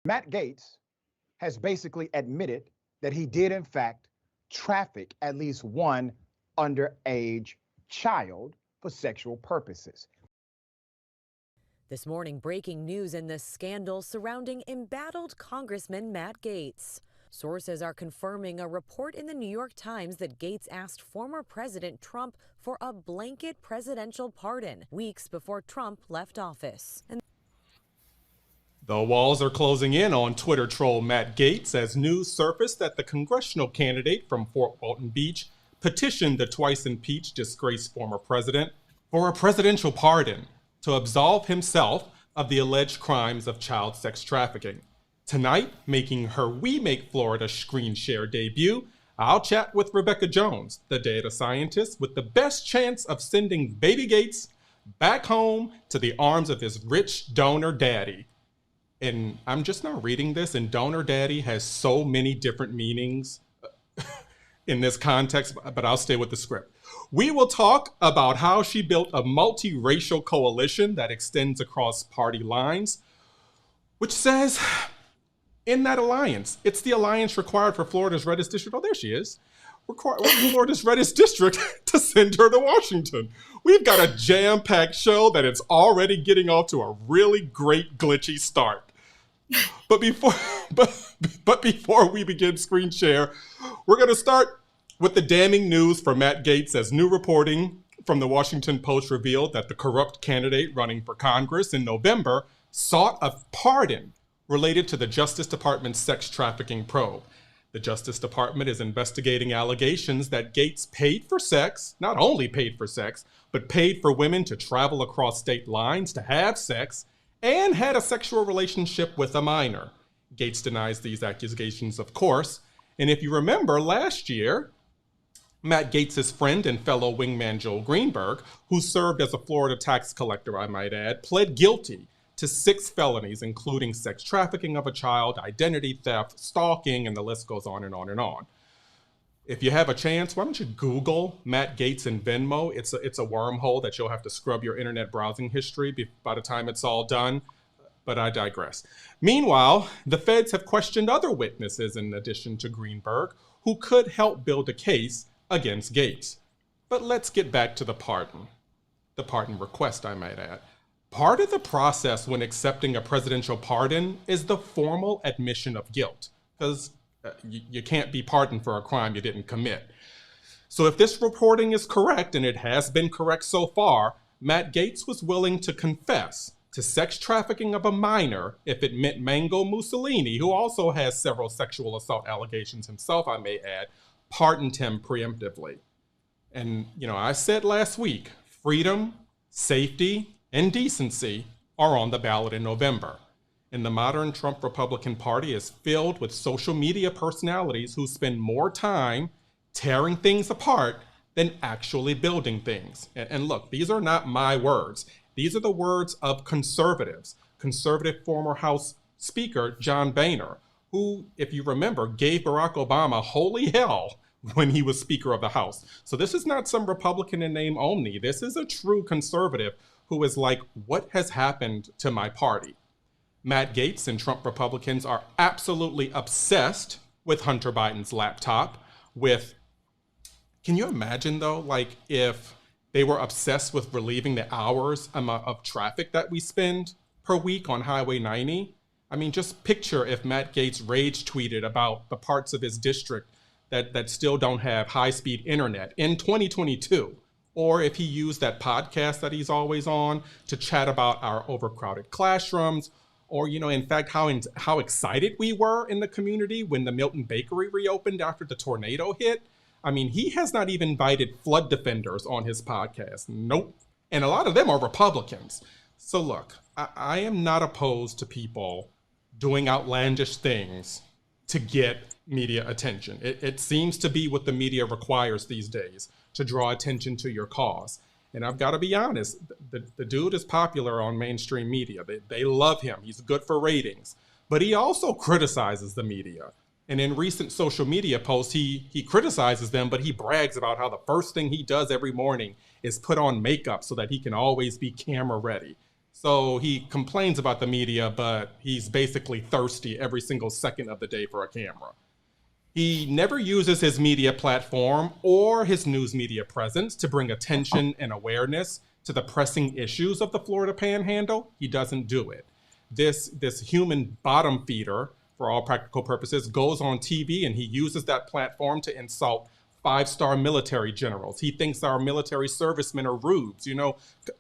Matt Gaetz has basically admitted that he did, in fact, traffic at least one underage child for sexual purposes. This morning, breaking news in the scandal surrounding embattled Congressman Matt Gaetz. Sources are confirming a report in the New York Times that Gaetz asked former President Trump for a blanket presidential pardon weeks before Trump left office. The walls are closing in on Twitter troll Matt Gaetz as news surfaced that the congressional candidate from Fort Walton Beach petitioned the twice impeached disgraced former president for a presidential pardon to absolve himself of the alleged crimes of child sex trafficking. Tonight, making her We Make Florida screen share debut, I'll chat with Rebekah Jones, the data scientist with the best chance of sending baby Gaetz back home to the arms of his rich donor daddy. And I'm just now reading this, and donor daddy has so many different meanings in this context, but I'll stay with the script. We will talk about how she built a multiracial coalition that extends across party lines, which says in that alliance, it's the alliance required for Florida's reddest district. Oh, there she is. Florida's reddest district to send her to Washington. We've got a jam-packed show that it's already getting off to a really great glitchy start. But before we begin screen share, we're going to start with the damning news for Matt Gaetz, as new reporting from the Washington Post revealed that the corrupt candidate running for Congress in November sought a pardon related to the Justice Department's sex trafficking probe. The Justice Department is investigating allegations that Gaetz paid for sex, not only paid for sex, but paid for women to travel across state lines to have sex, and had a sexual relationship with a minor. Gaetz denies these accusations, of course. And if you remember last year, Matt Gaetz's friend and fellow wingman Joel Greenberg, who served as a Florida tax collector, I might add, pled guilty to 6 felonies, including sex trafficking of a child, identity theft, stalking, and the list goes on and on and on. If you have a chance, why don't you Google Matt Gaetz and Venmo? It's a wormhole that you'll have to scrub your internet browsing history by the time it's all done, but I digress. Meanwhile, the feds have questioned other witnesses in addition to Greenberg who could help build a case against Gaetz. But let's get back to the pardon request, I might add. Part of the process when accepting a presidential pardon is the formal admission of guilt, because you can't be pardoned for a crime you didn't commit. So if this reporting is correct, and it has been correct so far, Matt Gaetz was willing to confess to sex trafficking of a minor if it meant Mango Mussolini, who also has several sexual assault allegations himself, I may add, pardoned him preemptively. And, I said last week, freedom, safety, and decency are on the ballot in November. And the modern Trump Republican Party is filled with social media personalities who spend more time tearing things apart than actually building things. And look, these are not my words. These are the words of conservatives. Conservative former House Speaker John Boehner, who, if you remember, gave Barack Obama holy hell when he was Speaker of the House. So this is not some Republican in name only. This is a true conservative who is like, what has happened to my party? Matt Gaetz and Trump Republicans are absolutely obsessed with Hunter Biden's laptop, can you imagine though, like if they were obsessed with relieving the hours of traffic that we spend per week on Highway 90? I mean, just picture if Matt Gaetz rage tweeted about the parts of his district that still don't have high-speed internet in 2022. Or if he used that podcast that he's always on to chat about our overcrowded classrooms, or, in fact, how excited we were in the community when the Milton Bakery reopened after the tornado hit. I mean, he has not even invited flood defenders on his podcast. Nope. And a lot of them are Republicans. So look, I am not opposed to people doing outlandish things to get media attention. It seems to be what the media requires these days, to draw attention to your cause. And I've got to be honest, the dude is popular on mainstream media. They love him. He's good for ratings. But he also criticizes the media. And in recent social media posts, he criticizes them, but he brags about how the first thing he does every morning is put on makeup so that he can always be camera ready. So he complains about the media, but he's basically thirsty every single second of the day for a camera. He never uses his media platform or his news media presence to bring attention and awareness to the pressing issues of the Florida Panhandle. He doesn't do it. This human bottom feeder, for all practical purposes, goes on TV and he uses that platform to insult five-star military generals. He thinks our military servicemen are rubes,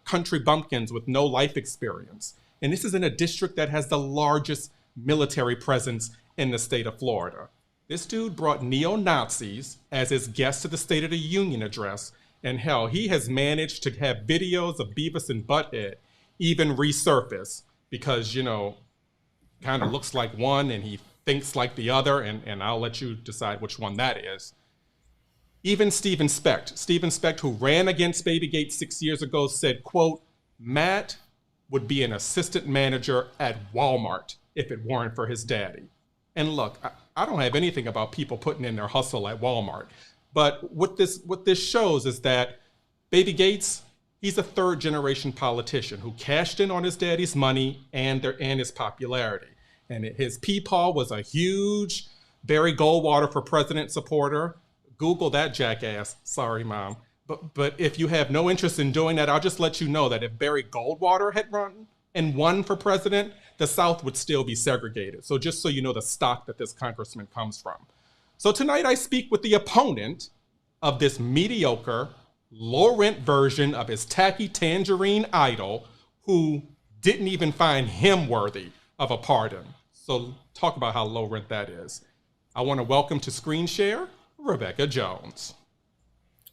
country bumpkins with no life experience. And this is in a district that has the largest military presence in the state of Florida. This dude brought neo-Nazis as his guest to the State of the Union address, and hell, he has managed to have videos of Beavis and Butthead even resurface because, kind of looks like one and he thinks like the other, and I'll let you decide which one that is. Even Stephen Specht, who ran against Baby Gates 6 years ago, said, quote, Matt would be an assistant manager at Walmart if it weren't for his daddy. And look, I don't have anything about people putting in their hustle at Walmart. But what this shows is that Baby Gates, he's a third generation politician who cashed in on his daddy's money and his popularity. And his peepaw was a huge Barry Goldwater for president supporter. Google that jackass. Sorry, Mom. But if you have no interest in doing that, I'll just let you know that if Barry Goldwater had run and won for president, the South would still be segregated. So just so you know the stock that this congressman comes from. So tonight I speak with the opponent of this mediocre, low-rent version of his tacky tangerine idol who didn't even find him worthy of a pardon. So talk about how low rent that is. I want to welcome to Screen Share, Rebekah Jones.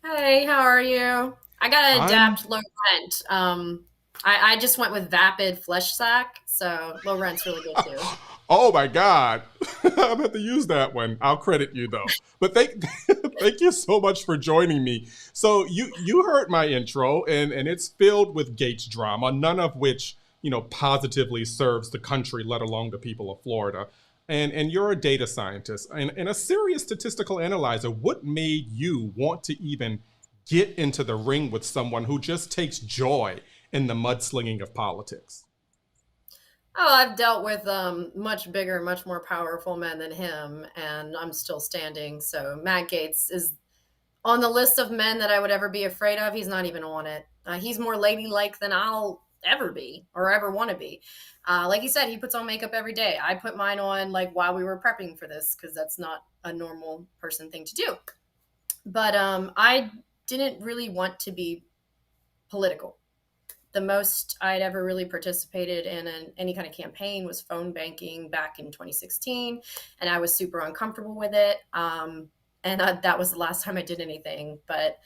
Hey, how are you? I gotta adapt low rent. I just went with vapid flesh sack, so low rent's really good too. Oh my God. I'm about to use that one. I'll credit you though. But thank you so much for joining me. So you heard my intro and it's filled with Gates drama, none of which, positively serves the country, let alone the people of Florida. And you're a data scientist and a serious statistical analyzer. What made you want to even get into the ring with someone who just takes joy in the mudslinging of politics? Oh, I've dealt with much bigger, much more powerful men than him, and I'm still standing. So Matt Gaetz is on the list of men that I would ever be afraid of. He's not even on it. He's more ladylike than I'll ever be or ever want to be. Like you said, he puts on makeup every day. I put mine on while we were prepping for this because that's not a normal person thing to do. But I didn't really want to be political. The most I'd ever really participated in any kind of campaign was phone banking back in 2016, and I was super uncomfortable with it. That was the last time I did anything. But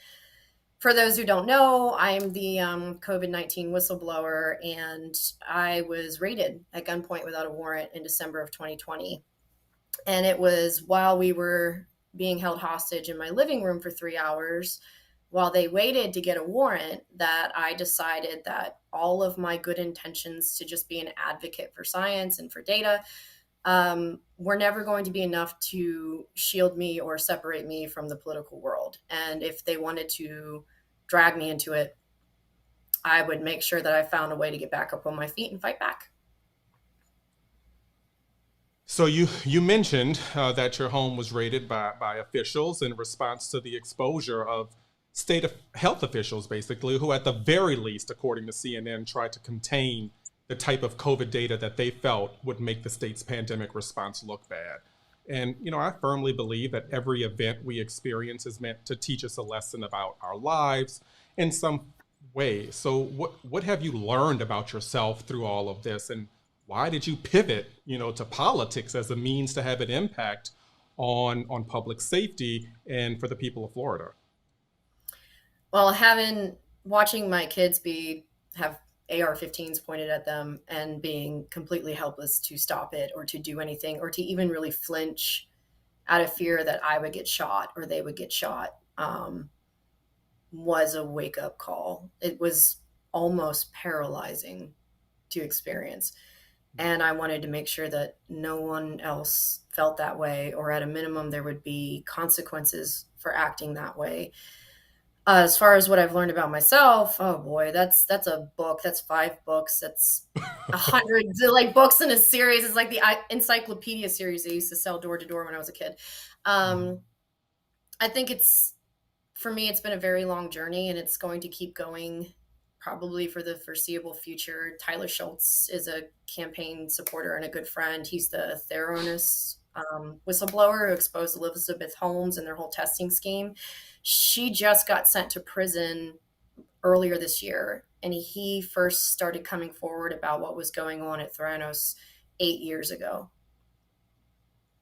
for those who don't know, I'm the COVID-19 whistleblower, and I was raided at gunpoint without a warrant in December of 2020. And it was while we were being held hostage in my living room for 3 hours, while they waited to get a warrant, that I decided that all of my good intentions to just be an advocate for science and for data were never going to be enough to shield me or separate me from the political world. And if they wanted to drag me into it, I would make sure that I found a way to get back up on my feet and fight back. So you mentioned that your home was raided by officials in response to the exposure of state health officials, basically, who at the very least, according to CNN, tried to contain the type of COVID data that they felt would make the state's pandemic response look bad. And, I firmly believe that every event we experience is meant to teach us a lesson about our lives in some way. So what have you learned about yourself through all of this? And why did you pivot, to politics as a means to have an impact on public safety and for the people of Florida? Well, watching my kids have AR-15s pointed at them and being completely helpless to stop it or to do anything or to even really flinch out of fear that I would get shot or they would get shot was a wake-up call. It was almost paralyzing to experience. And I wanted to make sure that no one else felt that way, or at a minimum, there would be consequences for acting that way. As far as what I've learned about myself, oh boy, that's a book. That's 5 books. That's 100 like books in a series. It's like the encyclopedia series they used to sell door to door when I was a kid. Um, I think for me, it's been a very long journey, and it's going to keep going probably for the foreseeable future. Tyler Schultz is a campaign supporter and a good friend. He's the Theranos whistleblower who exposed Elizabeth Holmes and their whole testing scheme. She just got sent to prison earlier this year, and he first started coming forward about what was going on at Theranos 8 years ago.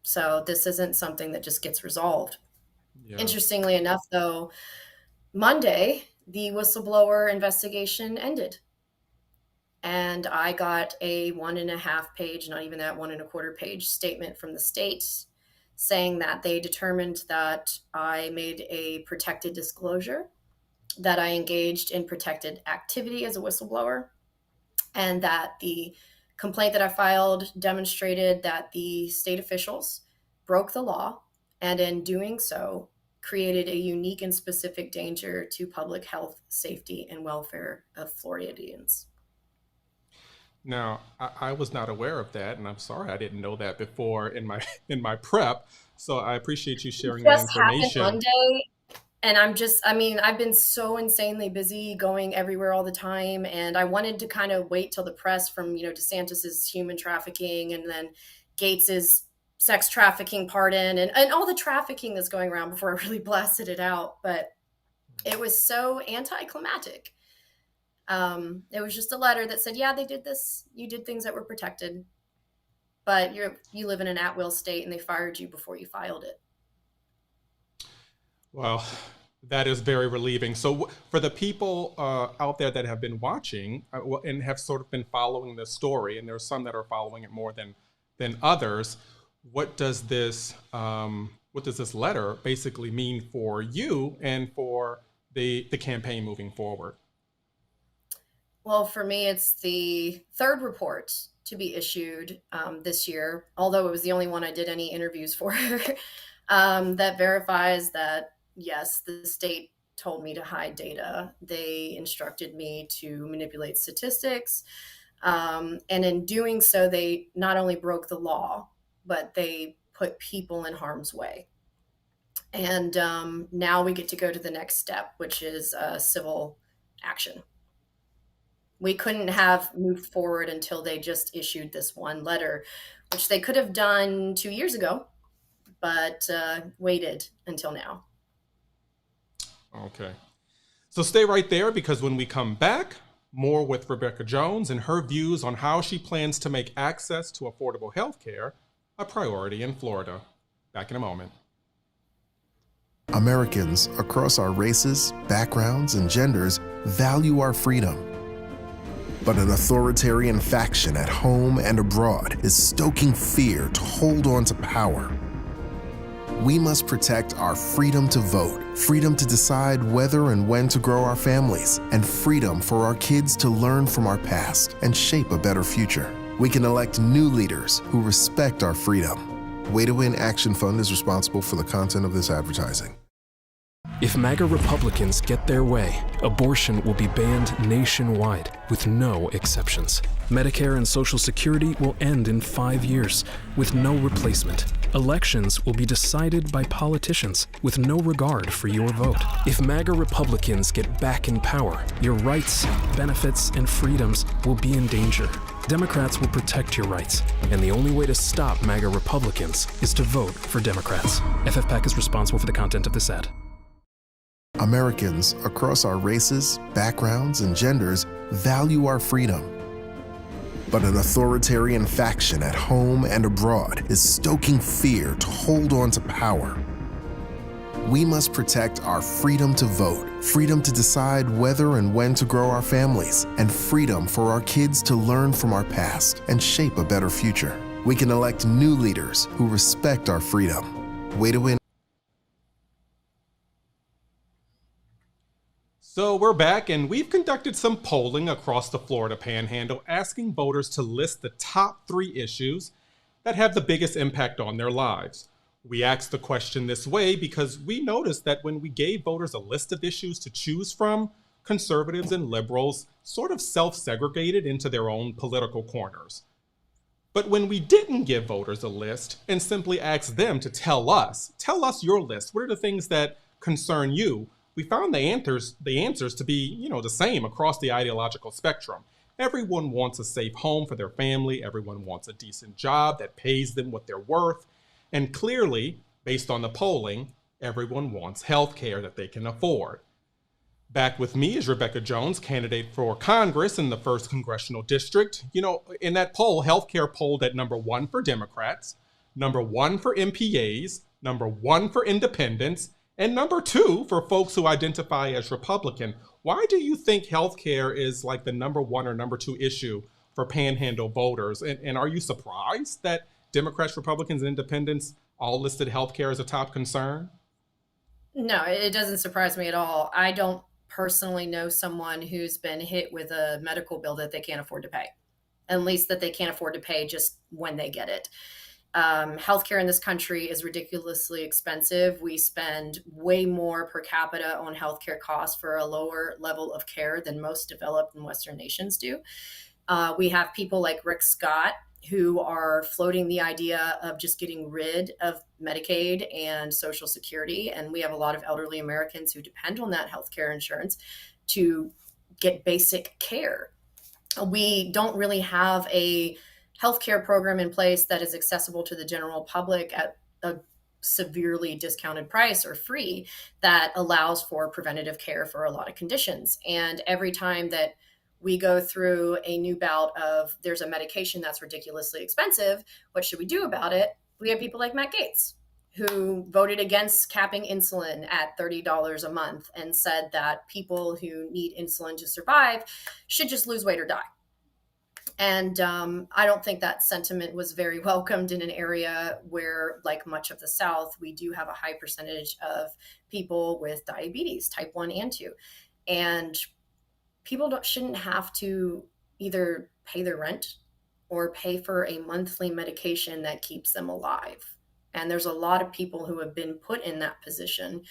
So this isn't something that just gets resolved. Yeah. Interestingly enough, though, Monday, the whistleblower investigation ended. And I got a 1.5 page, not even that, 1.25 page statement from the state saying that they determined that I made a protected disclosure, that I engaged in protected activity as a whistleblower, and that the complaint that I filed demonstrated that the state officials broke the law, and in doing so, created a unique and specific danger to public health, safety, and welfare of Floridians. Now, I was not aware of that, and I'm sorry I didn't know that before in my prep. So I appreciate you sharing that information. Happened Monday, and I've been so insanely busy going everywhere all the time, and I wanted to kind of wait till the press from, DeSantis's human trafficking and then Gates's sex trafficking pardon and all the trafficking that's going around before I really blasted it out. But it was so anticlimactic. It was just a letter that said, yeah, they did this. You did things that were protected, but you live in an at-will state and they fired you before you filed it. Well, that is very relieving. So for the people out there that have been watching and have sort of been following this story, and there are some that are following it more than others, what does this letter basically mean for you and for the campaign moving forward? Well, for me, it's the third report to be issued this year, although it was the only one I did any interviews for, that verifies that, yes, the state told me to hide data. They instructed me to manipulate statistics. And in doing so, they not only broke the law, but they put people in harm's way. And now we get to go to the next step, which is civil action. We couldn't have moved forward until they just issued this one letter, which they could have done 2 years ago, but waited until now. Okay. So stay right there, because when we come back, more with Rebekah Jones and her views on how she plans to make access to affordable health care a priority in Florida. Back in a moment. Americans across our races, backgrounds, and genders value our freedom. But an authoritarian faction at home and abroad is stoking fear to hold on to power. We must protect our freedom to vote, freedom to decide whether and when to grow our families, and freedom for our kids to learn from our past and shape a better future. We can elect new leaders who respect our freedom. Way to Win Action Fund is responsible for the content of this advertising. If MAGA Republicans get their way, abortion will be banned nationwide with no exceptions. Medicare and Social Security will end in 5 years with no replacement. Elections will be decided by politicians with no regard for your vote. If MAGA Republicans get back in power, your rights, benefits, and freedoms will be in danger. Democrats will protect your rights, and the only way to stop MAGA Republicans is to vote for Democrats. FFPAC is responsible for the content of this ad. Americans across our races, backgrounds, and genders value our freedom. But an authoritarian faction at home and abroad is stoking fear to hold on to power. We must protect our freedom to vote, freedom to decide whether and when to grow our families, and freedom for our kids to learn from our past and shape a better future. We can elect new leaders who respect our freedom. Way to Win. So we're back, and we've conducted some polling across the Florida Panhandle, asking voters to list the top 3 issues that have the biggest impact on their lives. We asked the question this way because we noticed that when we gave voters a list of issues to choose from, conservatives and liberals sort of self-segregated into their own political corners. But when we didn't give voters a list and simply asked them to tell us your list, what are the things that concern you? We found the answers to be, the same across the ideological spectrum. Everyone wants a safe home for their family. Everyone wants a decent job that pays them what they're worth. And clearly, based on the polling, everyone wants health care that they can afford. Back with me is Rebekah Jones, candidate for Congress in the 1st Congressional District. In that poll, healthcare polled at number 1 for Democrats, number 1 for MPAs, number 1 for independents, and number 2 for folks who identify as Republican. Why do you think healthcare is like the number 1 or number 2 issue for panhandle voters? And are you surprised that Democrats, Republicans, and independents all listed healthcare as a top concern? No, it doesn't surprise me at all. I don't personally know someone who's been hit with a medical bill that they can't afford to pay, at least that they can't afford to pay just when they get it. Healthcare in this country is ridiculously expensive. We spend way more per capita on healthcare costs for a lower level of care than most developed and Western nations do. We have people like Rick Scott who are floating the idea of just getting rid of Medicaid and Social Security. And we have a lot of elderly Americans who depend on that healthcare insurance to get basic care. We don't really have a healthcare program in place that is accessible to the general public at a severely discounted price or free that allows for preventative care for a lot of conditions. And every time that we go through a new bout of there's a medication that's ridiculously expensive, what should we do about it? We have people like Matt Gaetz, who voted against capping insulin at $30 a month and said that people who need insulin to survive should just lose weight or die. And I don't think that sentiment was very welcomed in an area where, like much of the South, we do have a high percentage of people with diabetes, type 1 and 2. And people shouldn't have to either pay their rent or pay for a monthly medication that keeps them alive. And there's a lot of people who have been put in that position,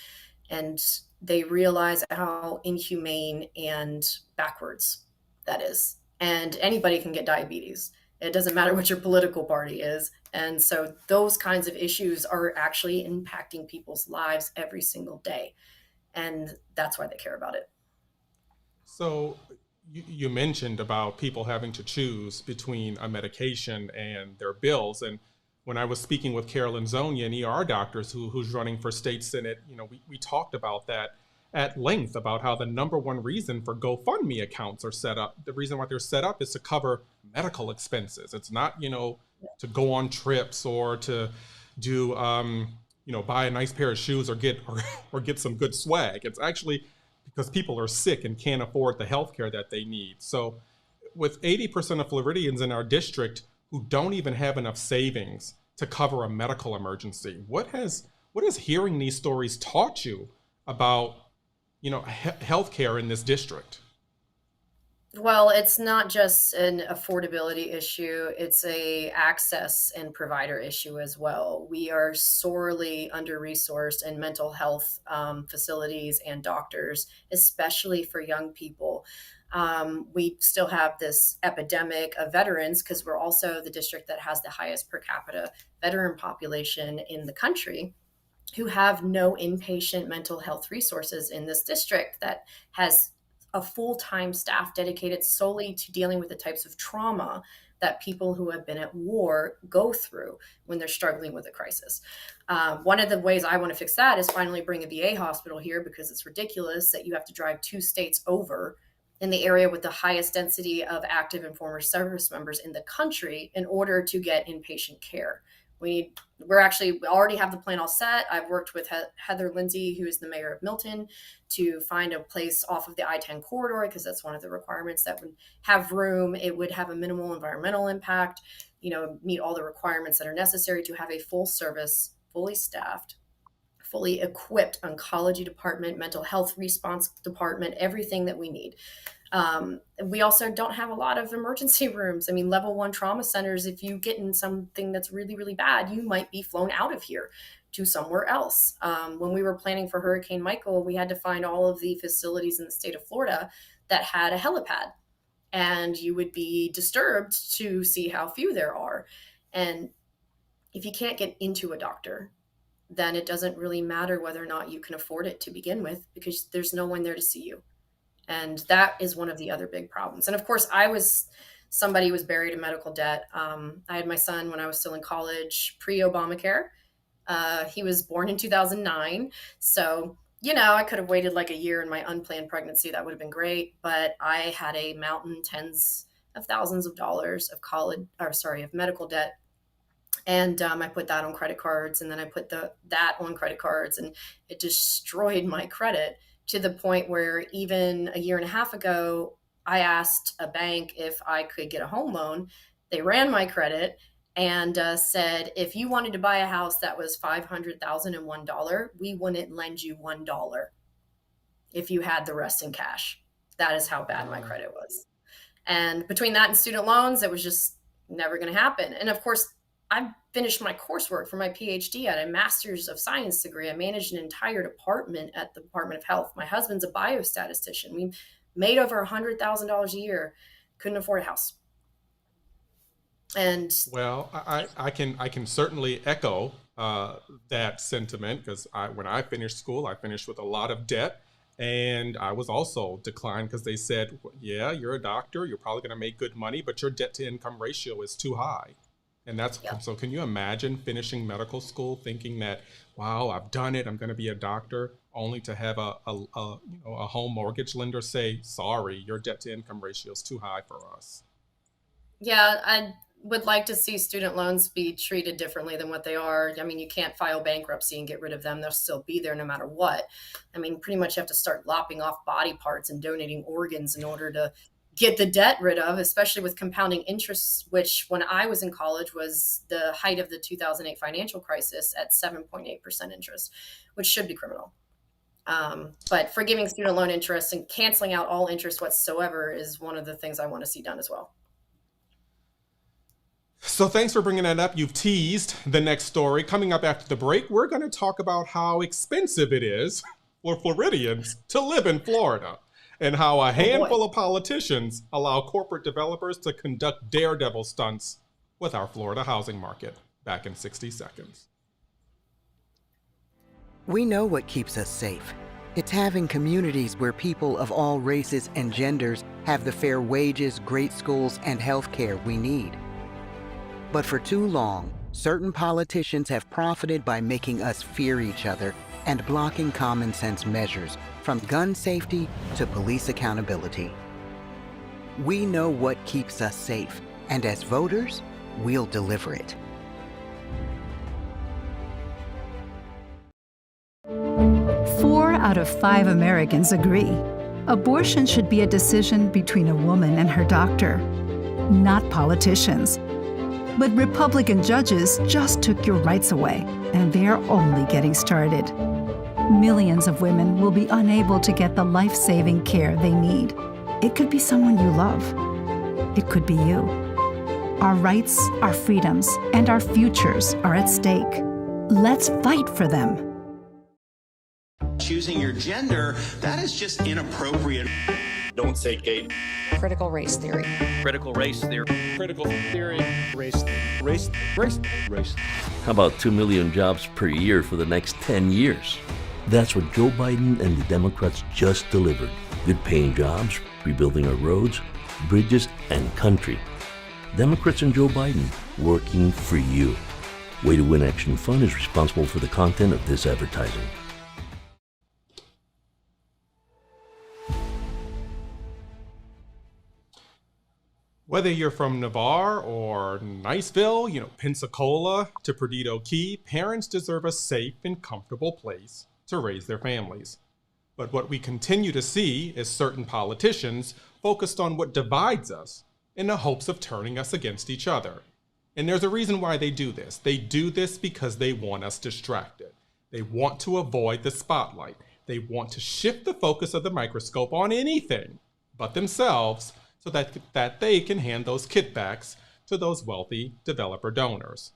and they realize how inhumane and backwards that is. And anybody can get diabetes. It doesn't matter what your political party is. And so those kinds of issues are actually impacting people's lives every single day. And that's why they care about it. So you mentioned about people having to choose between a medication and their bills. And when I was speaking with Carolyn Zonia, an ER doctor who's running for state senate, we talked about that at length, about how the number 1 reason for GoFundMe accounts are set up. The reason why they're set up is to cover medical expenses. It's not, to go on trips or to do, buy a nice pair of shoes or get some good swag. It's actually because people are sick and can't afford the health care that they need. So with 80% of Floridians in our district who don't even have enough savings to cover a medical emergency, what has hearing these stories taught you about, health care in this district? Well, it's not just an affordability issue, it's a access and provider issue as well. We are sorely under-resourced in mental health facilities and doctors, especially for young people. We still have this epidemic of veterans because we're also the district that has the highest per capita veteran population in the country, who have no inpatient mental health resources in this district that has a full-time staff dedicated solely to dealing with the types of trauma that people who have been at war go through when they're struggling with a crisis. One of the ways I want to fix that is finally bring a VA hospital here, because it's ridiculous that you have to drive 2 states over in the area with the highest density of active and former service members in the country in order to get inpatient care. We already have the plan all set. I've worked with Heather Lindsay, who is the mayor of Milton, to find a place off of the I-10 corridor, because that's one of the requirements that would have room. It would have a minimal environmental impact, meet all the requirements that are necessary to have a full service, fully staffed fully equipped oncology department, mental health response department, everything that we need. We also don't have a lot of emergency rooms. I mean, level 1 trauma centers, if you get in something that's really, really bad, you might be flown out of here to somewhere else. When we were planning for Hurricane Michael, we had to find all of the facilities in the state of Florida that had a helipad, and you would be disturbed to see how few there are. And if you can't get into a doctor, then it doesn't really matter whether or not you can afford it to begin with, because there's no one there to see you. And that is one of the other big problems. And of course, I was somebody who was buried in medical debt. I had my son when I was still in college, pre-Obamacare. He was born in 2009. So, I could have waited like a year in my unplanned pregnancy. That would have been great. But I had a mountain, tens of thousands of dollars of medical debt. And I put that on credit cards, and then I put that on credit cards, and it destroyed my credit to the point where even a year and a half ago, I asked a bank if I could get a home loan. They ran my credit and said, if you wanted to buy a house that was $500,001, we wouldn't lend you $1 if you had the rest in cash. That is how bad my credit was. And between that and student loans, it was just never going to happen. And of course, I finished my coursework for my PhD at a Master's of Science degree. I managed an entire department at the Department of Health. My husband's a biostatistician. We made over $100,000 a year, couldn't afford a house. And well, I can certainly echo that sentiment, because when I finished school, I finished with a lot of debt. And I was also declined because they said, yeah, you're a doctor, you're probably going to make good money, but your debt to income ratio is too high. And so can you imagine finishing medical school thinking that, wow, I've done it, I'm going to be a doctor, only to have a home mortgage lender say, sorry, your debt to income ratio is too high for us. Yeah, I would like to see student loans be treated differently than what they are. I mean, you can't file bankruptcy and get rid of them. They'll still be there no matter what. I mean, pretty much you have to start lopping off body parts and donating organs in order to get the debt rid of, especially with compounding interest, which when I was in college was the height of the 2008 financial crisis at 7.8% interest, which should be criminal. But forgiving student loan interest and canceling out all interest whatsoever is one of the things I want to see done as well. So thanks for bringing that up. You've teased the next story. Coming up after the break, we're going to talk about how expensive it is for Floridians to live in Florida, and how a handful of politicians allow corporate developers to conduct daredevil stunts with our Florida housing market. Back in 60 seconds. We know what keeps us safe. It's having communities where people of all races and genders have the fair wages, great schools, and health care we need. But for too long, certain politicians have profited by making us fear each other and blocking common sense measures, from gun safety to police accountability. We know what keeps us safe, and as voters, we'll deliver it. Four out of 5 Americans agree. Abortion should be a decision between a woman and her doctor, not politicians. But Republican judges just took your rights away, and they're only getting started. Millions of women will be unable to get the life-saving care they need. It could be someone you love. It could be you. Our rights, our freedoms, and our futures are at stake. Let's fight for them. Choosing your gender, that is just inappropriate. Don't say gay. Critical race theory. Critical race theory. Critical theory. Race. How about 2 million jobs per year for the next 10 years? That's what Joe Biden and the Democrats just delivered. Good-paying jobs, rebuilding our roads, bridges, and country. Democrats and Joe Biden working for you. Way to Win Action Fund is responsible for the content of this advertising. Whether you're from Navarre or Niceville, Pensacola to Perdido Key, parents deserve a safe and comfortable place to raise their families. But what we continue to see is certain politicians focused on what divides us in the hopes of turning us against each other. And there's a reason why they do this. They do this because they want us distracted. They want to avoid the spotlight. They want to shift the focus of the microscope on anything but themselves so that they can hand those kickbacks to those wealthy developer donors.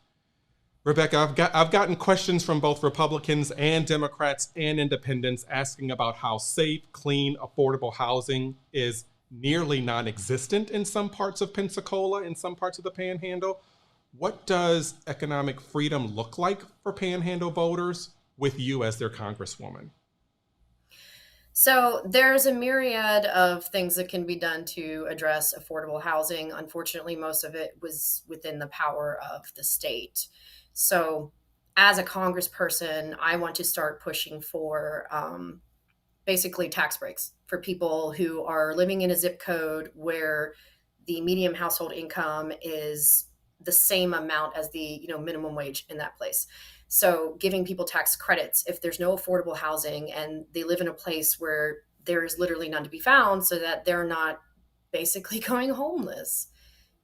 Rebekah, I've gotten questions from both Republicans and Democrats and independents asking about how safe, clean, affordable housing is nearly non-existent in some parts of Pensacola, in some parts of the Panhandle. What does economic freedom look like for Panhandle voters with you as their Congresswoman? So there's a myriad of things that can be done to address affordable housing. Unfortunately, most of it was within the power of the state. So as a congressperson, I want to start pushing for basically tax breaks for people who are living in a zip code where the median household income is the same amount as the minimum wage in that place. So giving people tax credits if there's no affordable housing and they live in a place where there is literally none to be found, so that they're not basically going homeless,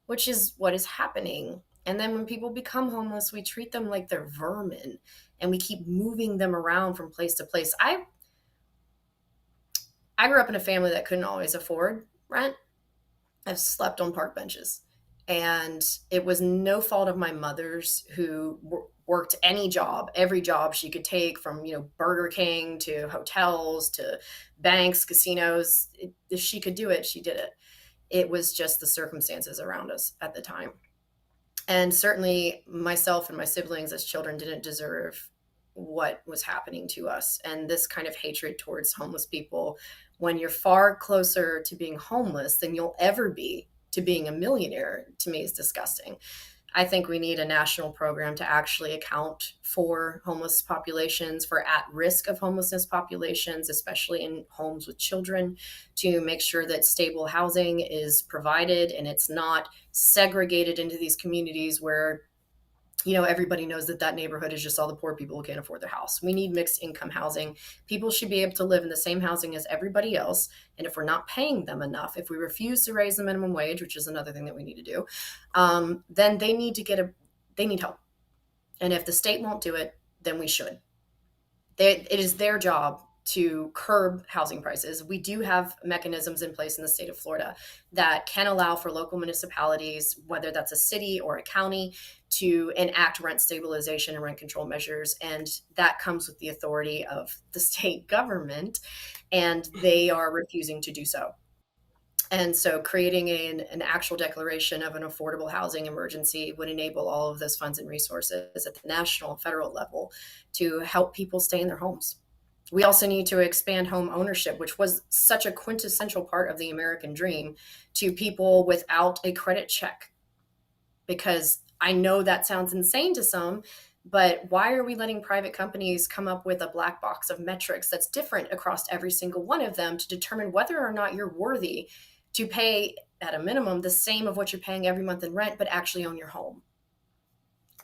which is what is happening. And then when people become homeless, we treat them like they're vermin and we keep moving them around from place to place. I grew up in a family that couldn't always afford rent. I've slept on park benches. And it was no fault of my mother's, who worked any job, every job she could take, from Burger King to hotels to banks, casinos. If she could do it, she did it. It was just the circumstances around us at the time. And certainly myself and my siblings as children didn't deserve what was happening to us. And this kind of hatred towards homeless people, when you're far closer to being homeless than you'll ever be to being a millionaire, to me is disgusting. I think we need a national program to actually account for homeless populations, for at-risk of homelessness populations, especially in homes with children, to make sure that stable housing is provided and it's not segregated into these communities where everybody knows that neighborhood is just all the poor people who can't afford their house. We need mixed income housing. People should be able to live in the same housing as everybody else. And if we're not paying them enough, if we refuse to raise the minimum wage, which is another thing that we need to do, then they need help. And if the state won't do it, then we should. It is their job to curb housing prices. We do have mechanisms in place in the state of Florida that can allow for local municipalities, whether that's a city or a county, to enact rent stabilization and rent control measures. And that comes with the authority of the state government, and they are refusing to do so. And so creating an actual declaration of an affordable housing emergency would enable all of those funds and resources at the national and federal level to help people stay in their homes. We also need to expand home ownership, which was such a quintessential part of the American dream, to people without a credit check. Because I know that sounds insane to some, but why are we letting private companies come up with a black box of metrics that's different across every single one of them to determine whether or not you're worthy to pay, at a minimum, the same of what you're paying every month in rent, but actually own your home?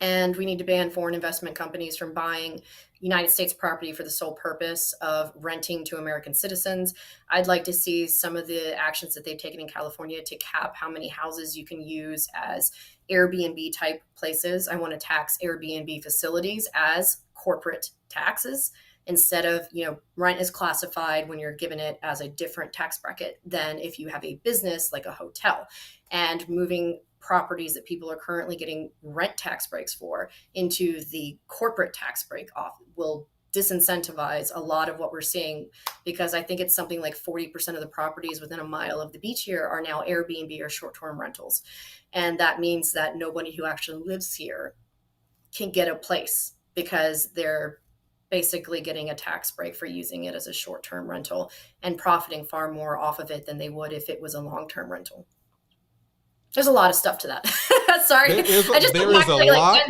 And we need to ban foreign investment companies from buying United States property for the sole purpose of renting to American citizens. I'd like to see some of the actions that they've taken in California to cap how many houses you can use as Airbnb type places. I want to tax Airbnb facilities as corporate taxes instead of, rent is classified when you're given it as a different tax bracket than if you have a business like a hotel. And moving properties that people are currently getting rent tax breaks for into the corporate tax break off will disincentivize a lot of what we're seeing, because I think it's something like 40% of the properties within a mile of the beach here are now Airbnb or short-term rentals. And that means that nobody who actually lives here can get a place because they're basically getting a tax break for using it as a short-term rental and profiting far more off of it than they would if it was a long-term rental. There's a lot of stuff to that. Sorry. There is a lot.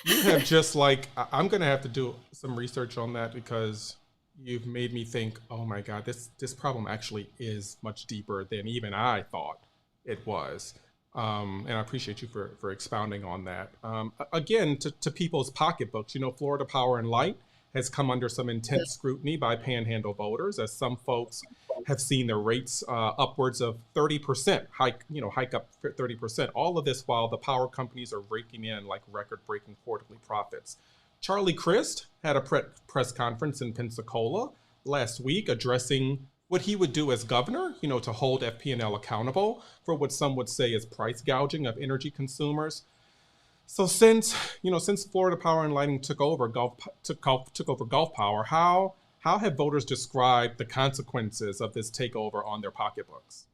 You have just I'm going to have to do some research on that, because you've made me think, oh my God, this problem actually is much deeper than even I thought it was. And I appreciate you for expounding on that. Again, to people's pocketbooks, Florida Power and Light has come under some intense scrutiny by Panhandle voters, as some folks have seen their rates upwards of 30% hike up 30%. All of this while the power companies are raking in record-breaking quarterly profits. Charlie Crist had a press conference in Pensacola last week addressing what he would do as governor, to hold FP&L accountable for what some would say is price gouging of energy consumers. So since Florida Power and Lighting took over Gulf Power, how have voters described the consequences of this takeover on their pocketbooks?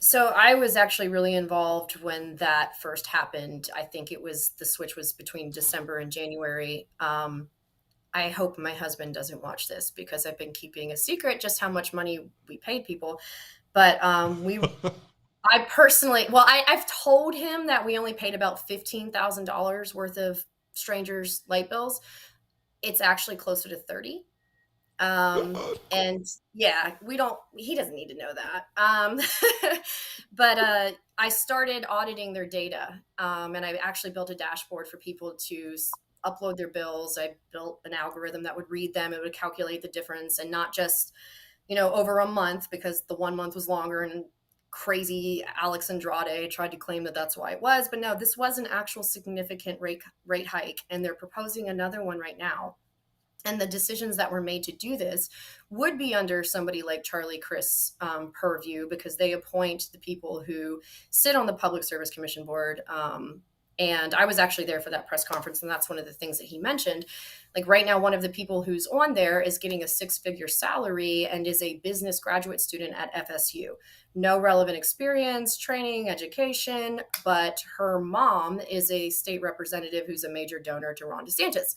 So I was actually really involved when that first happened. I think the switch was between December and January. I hope my husband doesn't watch this because I've been keeping a secret just how much money we paid people. But I personally, I've told him that we only paid about $15,000 worth of strangers' light bills. It's actually closer to 30. And yeah, he doesn't need to know that. But I started auditing their data. And I actually built a dashboard for people to upload their bills. I built an algorithm that would read them. It would calculate the difference, and not just, over a month, because the 1 month was longer and crazy Alex Andrade tried to claim that that's why it was. But no, this was an actual significant rate hike. And they're proposing another one right now. And the decisions that were made to do this would be under somebody like Charlie Crist's purview, because they appoint the people who sit on the Public Service Commission board. And I was actually there for that press conference, and that's one of the things that he mentioned. Like right now, one of the people who's on there is getting a 6-figure salary and is a business graduate student at FSU. No relevant experience, training, education, but her mom is a state representative who's a major donor to Ron DeSantis.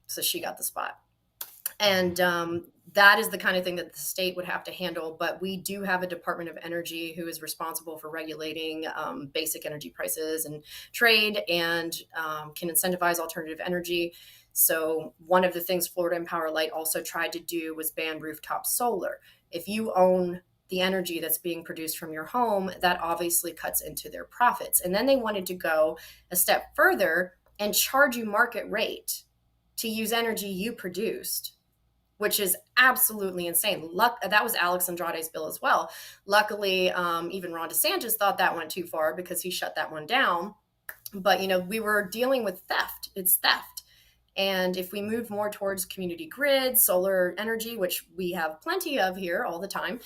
So she got the spot. And that is the kind of thing that the state would have to handle. But we do have a Department of Energy who is responsible for regulating basic energy prices and trade, and can incentivize alternative energy. So one of the things Florida Empower Light also tried to do was ban rooftop solar. If you own the energy that's being produced from your home, that obviously cuts into their profits. And then they wanted to go a step further and charge you market rate to use energy you produced, which is absolutely insane. That was Alex Andrade's bill as well. Luckily, even Ron DeSantis thought that went too far because he shut that one down. But, we were dealing with theft. It's theft. And if we move more towards community grid, solar energy, which we have plenty of here all the time,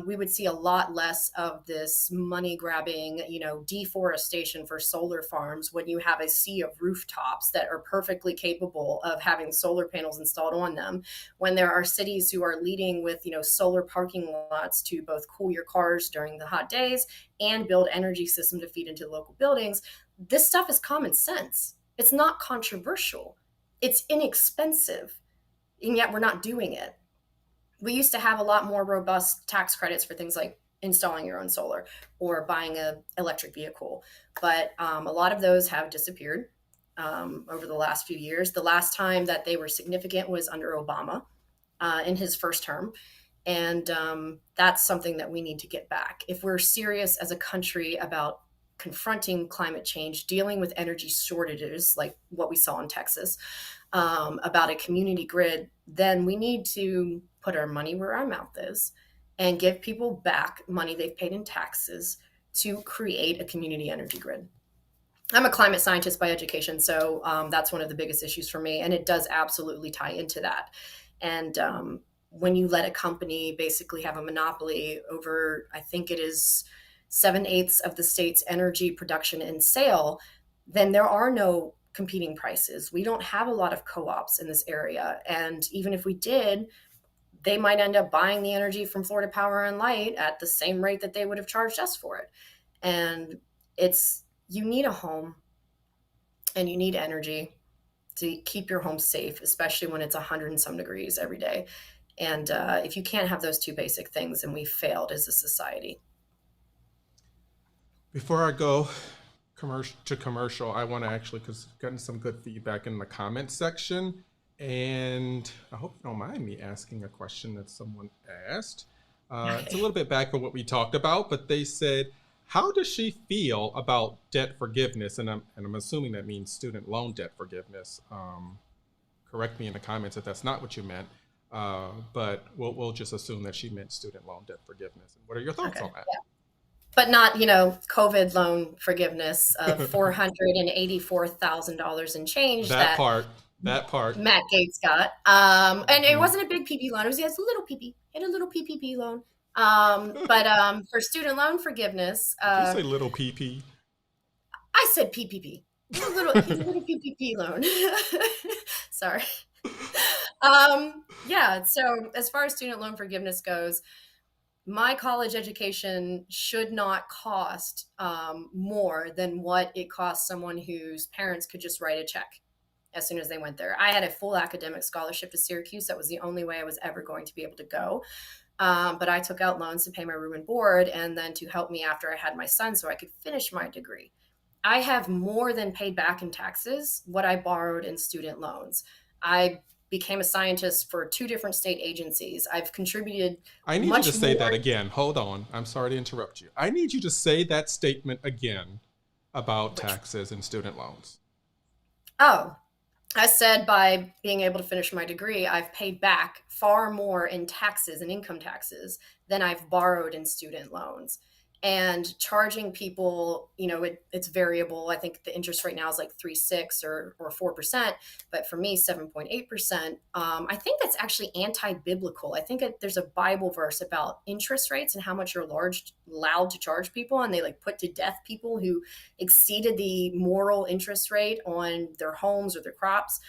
we would see a lot less of this money grabbing, deforestation for solar farms when you have a sea of rooftops that are perfectly capable of having solar panels installed on them. When there are cities who are leading with, solar parking lots to both cool your cars during the hot days and build energy system to feed into local buildings. This stuff is common sense. It's not controversial. It's inexpensive, and yet we're not doing it. We used to have a lot more robust tax credits for things like installing your own solar or buying an electric vehicle. But a lot of those have disappeared over the last few years. The last time that they were significant was under Obama in his first term. And that's something that we need to get back. If we're serious as a country about confronting climate change, dealing with energy shortages like what we saw in Texas, about a community grid, then we need to put our money where our mouth is and give people back money they've paid in taxes to create a community energy grid. I'm a climate scientist by education, so that's one of the biggest issues for me, and it does absolutely tie into that. And when you let a company basically have a monopoly over, I think it is 7/8 of the state's energy production and sale, then there are no competing prices. We don't have a lot of co-ops in this area. And even if we did, they might end up buying the energy from Florida Power and Light at the same rate that they would have charged us for it. And you need a home and you need energy to keep your home safe, especially when it's 100 and some degrees every day. And if you can't have those two basic things, then we've failed as a society. Before I go commercial, I want to actually, because I've gotten some good feedback in the comments section, and I hope you don't mind me asking a question that someone asked. It's a little bit back from what we talked about, but they said, how does she feel about debt forgiveness? And I'm assuming that means student loan debt forgiveness. Correct me in the comments if that's not what you meant, but we'll just assume that she meant student loan debt forgiveness. And what are your thoughts on that? Yeah. but not, COVID loan forgiveness of $484,000 and change That part. Matt Gaetz got. And it wasn't a big PP loan. It was a little PP. He had a little PPP loan. But for student loan forgiveness. Did you say little PP? I said PPP. He's a little PPP loan. Sorry. Yeah. So as far as student loan forgiveness goes, my college education should not cost more than what it costs someone whose parents could just write a check as soon as they went there. I had a full academic scholarship to Syracuse. That was the only way I was ever going to be able to go. But I took out loans to pay my room and board and then to help me after I had my son so I could finish my degree. I have more than paid back in taxes what I borrowed in student loans. I became a scientist for 2 different state agencies. I've contributed. I need you to say that again. Hold on. I'm sorry to interrupt you. I need you to say that statement again about taxes and student loans. Oh, I said by being able to finish my degree, I've paid back far more in taxes and income taxes than I've borrowed in student loans. And charging people, it's variable. I think the interest rate now is like 3.6 or 4%, but for me, 7.8%. I think that's actually anti-biblical. I think there's a Bible verse about interest rates and how much you're allowed to charge people, and they put to death people who exceeded the moral interest rate on their homes or their crops.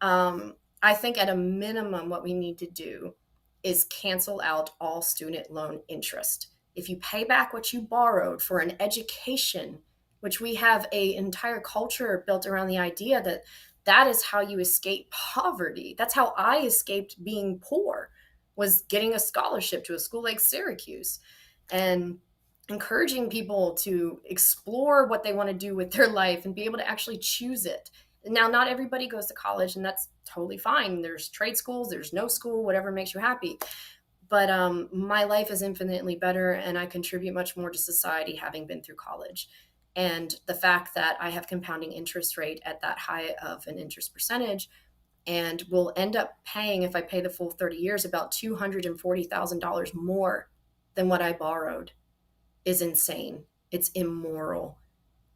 I think at a minimum, what we need to do is cancel out all student loan interest. If you pay back what you borrowed for an education, which we have an entire culture built around the idea that is how you escape poverty. That's how I escaped being poor, was getting a scholarship to a school like Syracuse and encouraging people to explore what they want to do with their life and be able to actually choose it. Now, not everybody goes to college, and that's totally fine. There's trade schools, there's no school, whatever makes you happy. But my life is infinitely better, and I contribute much more to society having been through college. And the fact that I have compounding interest rate at that high of an interest percentage and will end up paying, if I pay the full 30 years, about $240,000 more than what I borrowed is insane. It's immoral.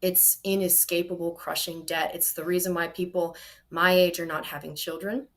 It's inescapable, crushing debt. It's the reason why people my age are not having children.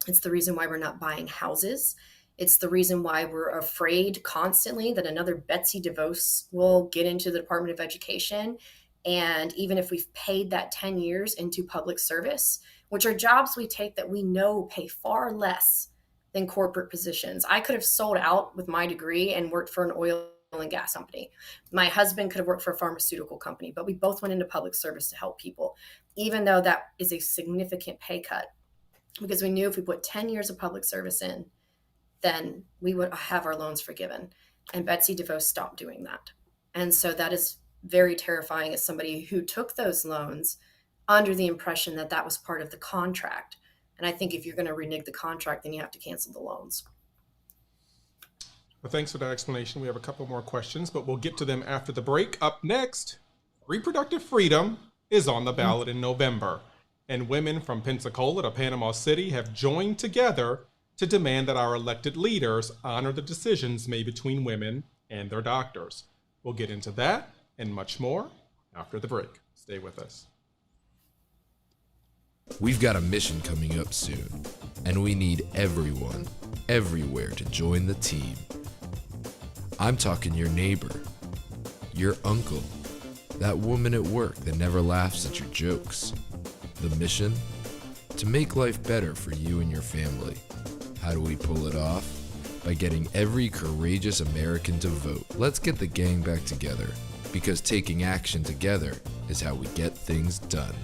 It's the reason why we're not buying houses. It's the reason why we're afraid constantly that another Betsy DeVos will get into the Department of Education. And even if we've paid that 10 years into public service, which are jobs we take that we know pay far less than corporate positions. I could have sold out with my degree and worked for an oil and gas company. My husband could have worked for a pharmaceutical company, but we both went into public service to help people, even though that is a significant pay cut, because we knew if we put 10 years of public service in, then we would have our loans forgiven. And Betsy DeVos stopped doing that. And so that is very terrifying as somebody who took those loans under the impression that that was part of the contract. And I think if you're going to renege the contract, then you have to cancel the loans. Well, thanks for that explanation. We have a couple more questions, but we'll get to them after the break. Up next, reproductive freedom is on the ballot in November. And women from Pensacola to Panama City have joined together to demand that our elected leaders honor the decisions made between women and their doctors. We'll get into that and much more after the break. Stay with us. We've got a mission coming up soon, and we need everyone, everywhere to join the team. I'm talking your neighbor, your uncle, that woman at work that never laughs at your jokes. The mission? To make life better for you and your family. How do we pull it off? By getting every courageous American to vote. Let's get the gang back together, because taking action together is how we get things done.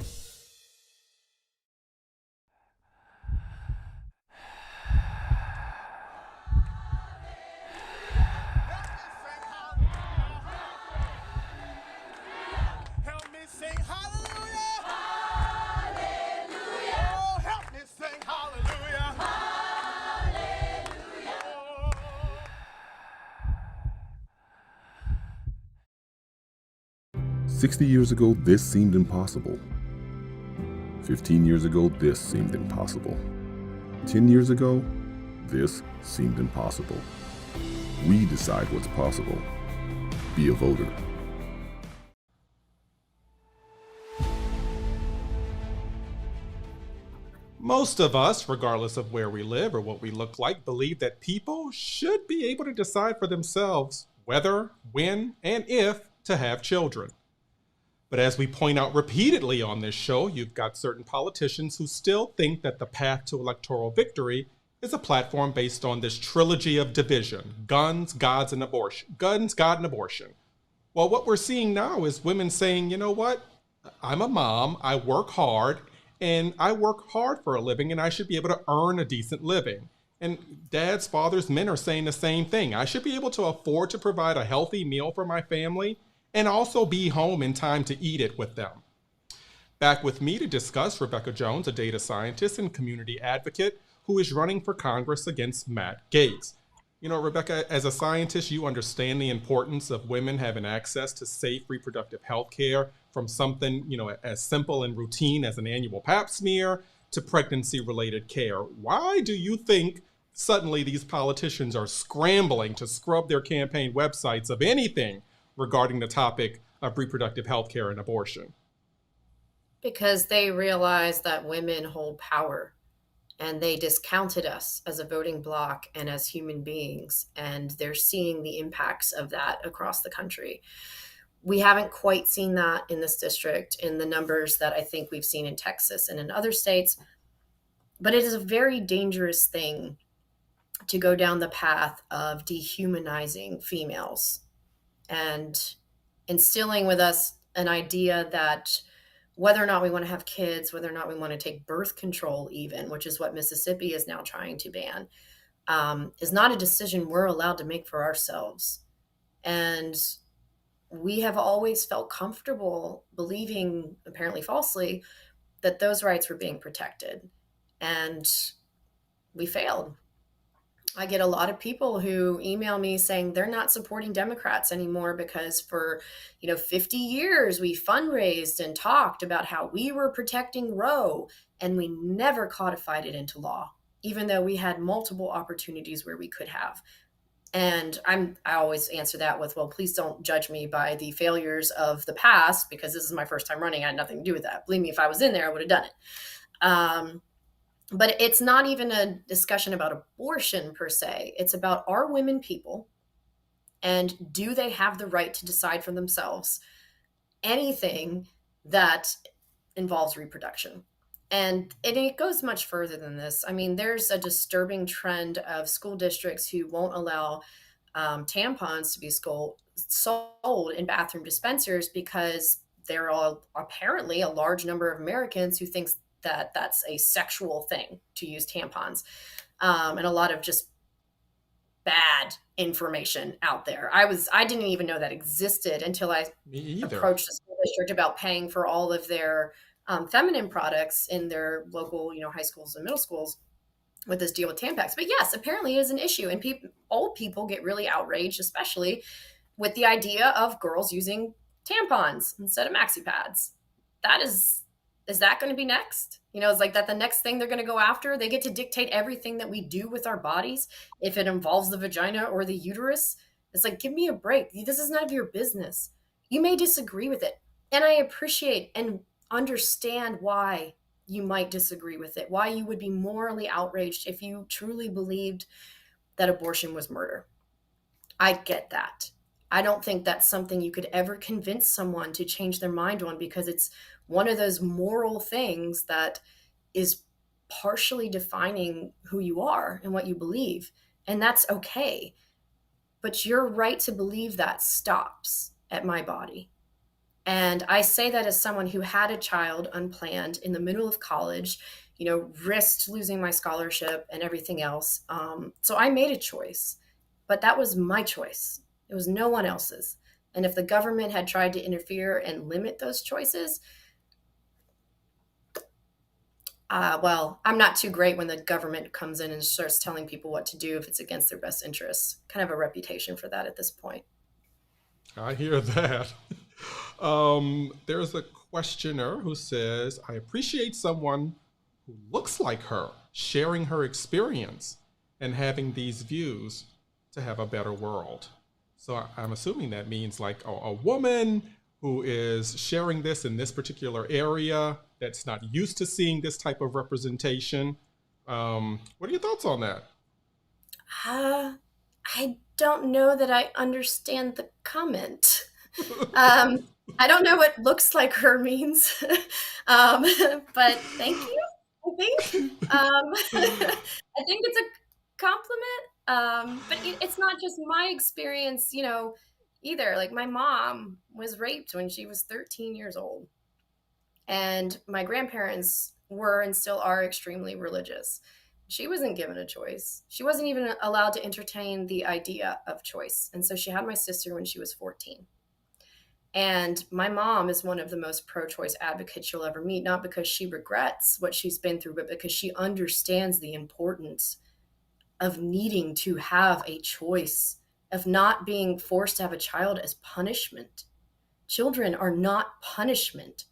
Help me sing hallelujah. 60 years ago, this seemed impossible. 15 years ago, this seemed impossible. 10 years ago, this seemed impossible. We decide what's possible. be a voter. Most of us, regardless of where we live or what we look like, believe that people should be able to decide for themselves whether, when, and if to have children. But as we point out repeatedly on this show, you've got certain politicians who still think that the path to electoral victory is a platform based on this trilogy of division: guns, gods, and abortion. Guns, God, and abortion. Well, what we're seeing now is women saying, you know what? I'm a mom, I work hard, and I work hard for a living, and I should be able to earn a decent living. And dads, fathers, men are saying the same thing. I should be able to afford to provide a healthy meal for my family and also be home in time to eat it with them. Back with me to discuss, Rebekah Jones, a data scientist and community advocate who is running for Congress against Matt Gaetz. You know, Rebekah, as a scientist, you understand the importance of women having access to safe reproductive health care, from something, you know, as simple and routine as an annual pap smear to pregnancy-related care. Why do you think suddenly these politicians are scrambling to scrub their campaign websites of anything regarding the topic of reproductive health care and abortion? Because they realize that women hold power, and they discounted us as a voting bloc and as human beings, and they're seeing the impacts of that across the country. We haven't quite seen that in this district in the numbers that I think we've seen in Texas and in other states, but it is a very dangerous thing to go down the path of dehumanizing females and instilling with us an idea that whether or not we want to have kids, whether or not we want to take birth control even, which is what Mississippi is now trying to ban, is not a decision we're allowed to make for ourselves. And we have always felt comfortable believing, apparently falsely, that those rights were being protected. And we failed. I get a lot of people who email me saying they're not supporting Democrats anymore because for, 50 years we fundraised and talked about how we were protecting Roe, and we never codified it into law, even though we had multiple opportunities where we could have. And I always answer that with, well, please don't judge me by the failures of the past, because this is my first time running. I had nothing to do with that. Believe me, if I was in there, I would have done it. But it's not even a discussion about abortion per se. It's about, are women people, and do they have the right to decide for themselves anything that involves reproduction? And it goes much further than this. I mean, there's a disturbing trend of school districts who won't allow tampons to be sold in bathroom dispensers because there are apparently a large number of Americans who thinks that that's a sexual thing to use tampons, and a lot of just bad information out there. I didn't even know that existed until I approached the school district about paying for all of their feminine products in their local, high schools and middle schools with this deal with Tampax. But yes, apparently it is an issue, and old people get really outraged, especially with the idea of girls using tampons instead of maxi pads. Is that going to be next? It's like that the next thing they're going to go after. They get to dictate everything that we do with our bodies if it involves the vagina or the uterus. It's like, give me a break. This is none of your business. You may disagree with it, and I appreciate and understand why you might disagree with it, why you would be morally outraged if you truly believed that abortion was murder. I get that. I don't think that's something you could ever convince someone to change their mind on, because it's one of those moral things that is partially defining who you are and what you believe. And that's okay. But your right to believe that stops at my body. And I say that as someone who had a child unplanned in the middle of college, risked losing my scholarship and everything else. So I made a choice, but that was my choice. It was no one else's. And if the government had tried to interfere and limit those choices, well, I'm not too great when the government comes in and starts telling people what to do if it's against their best interests. Kind of a reputation for that at this point. I hear that. There's a questioner who says, I appreciate someone who looks like her sharing her experience and having these views to have a better world. So I'm assuming that means like a woman who is sharing this in this particular area that's not used to seeing this type of representation. What are your thoughts on that? I don't know that I understand the comment. I don't know what looks like her means, but thank you, I think. I think it's a compliment, but it's not just my experience, either. Like, my mom was raped when she was 13 years old, and my grandparents were and still are extremely religious. She wasn't given a choice. She wasn't even allowed to entertain the idea of choice. And so she had my sister when she was 14. And my mom is one of the most pro-choice advocates you'll ever meet, not because she regrets what she's been through, but because she understands the importance of needing to have a choice, of not being forced to have a child as punishment. Children are not punishment.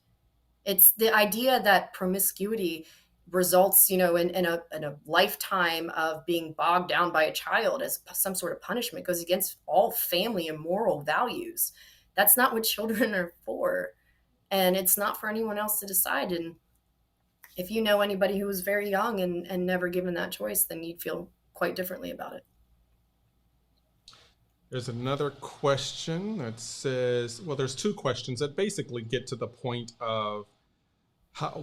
It's the idea that promiscuity results, in a lifetime of being bogged down by a child as some sort of punishment, goes against all family and moral values. That's not what children are for. And it's not for anyone else to decide. And if you know anybody who was very young and never given that choice, then you'd feel quite differently about it. There's another question that says, well, there's two questions that basically get to the point of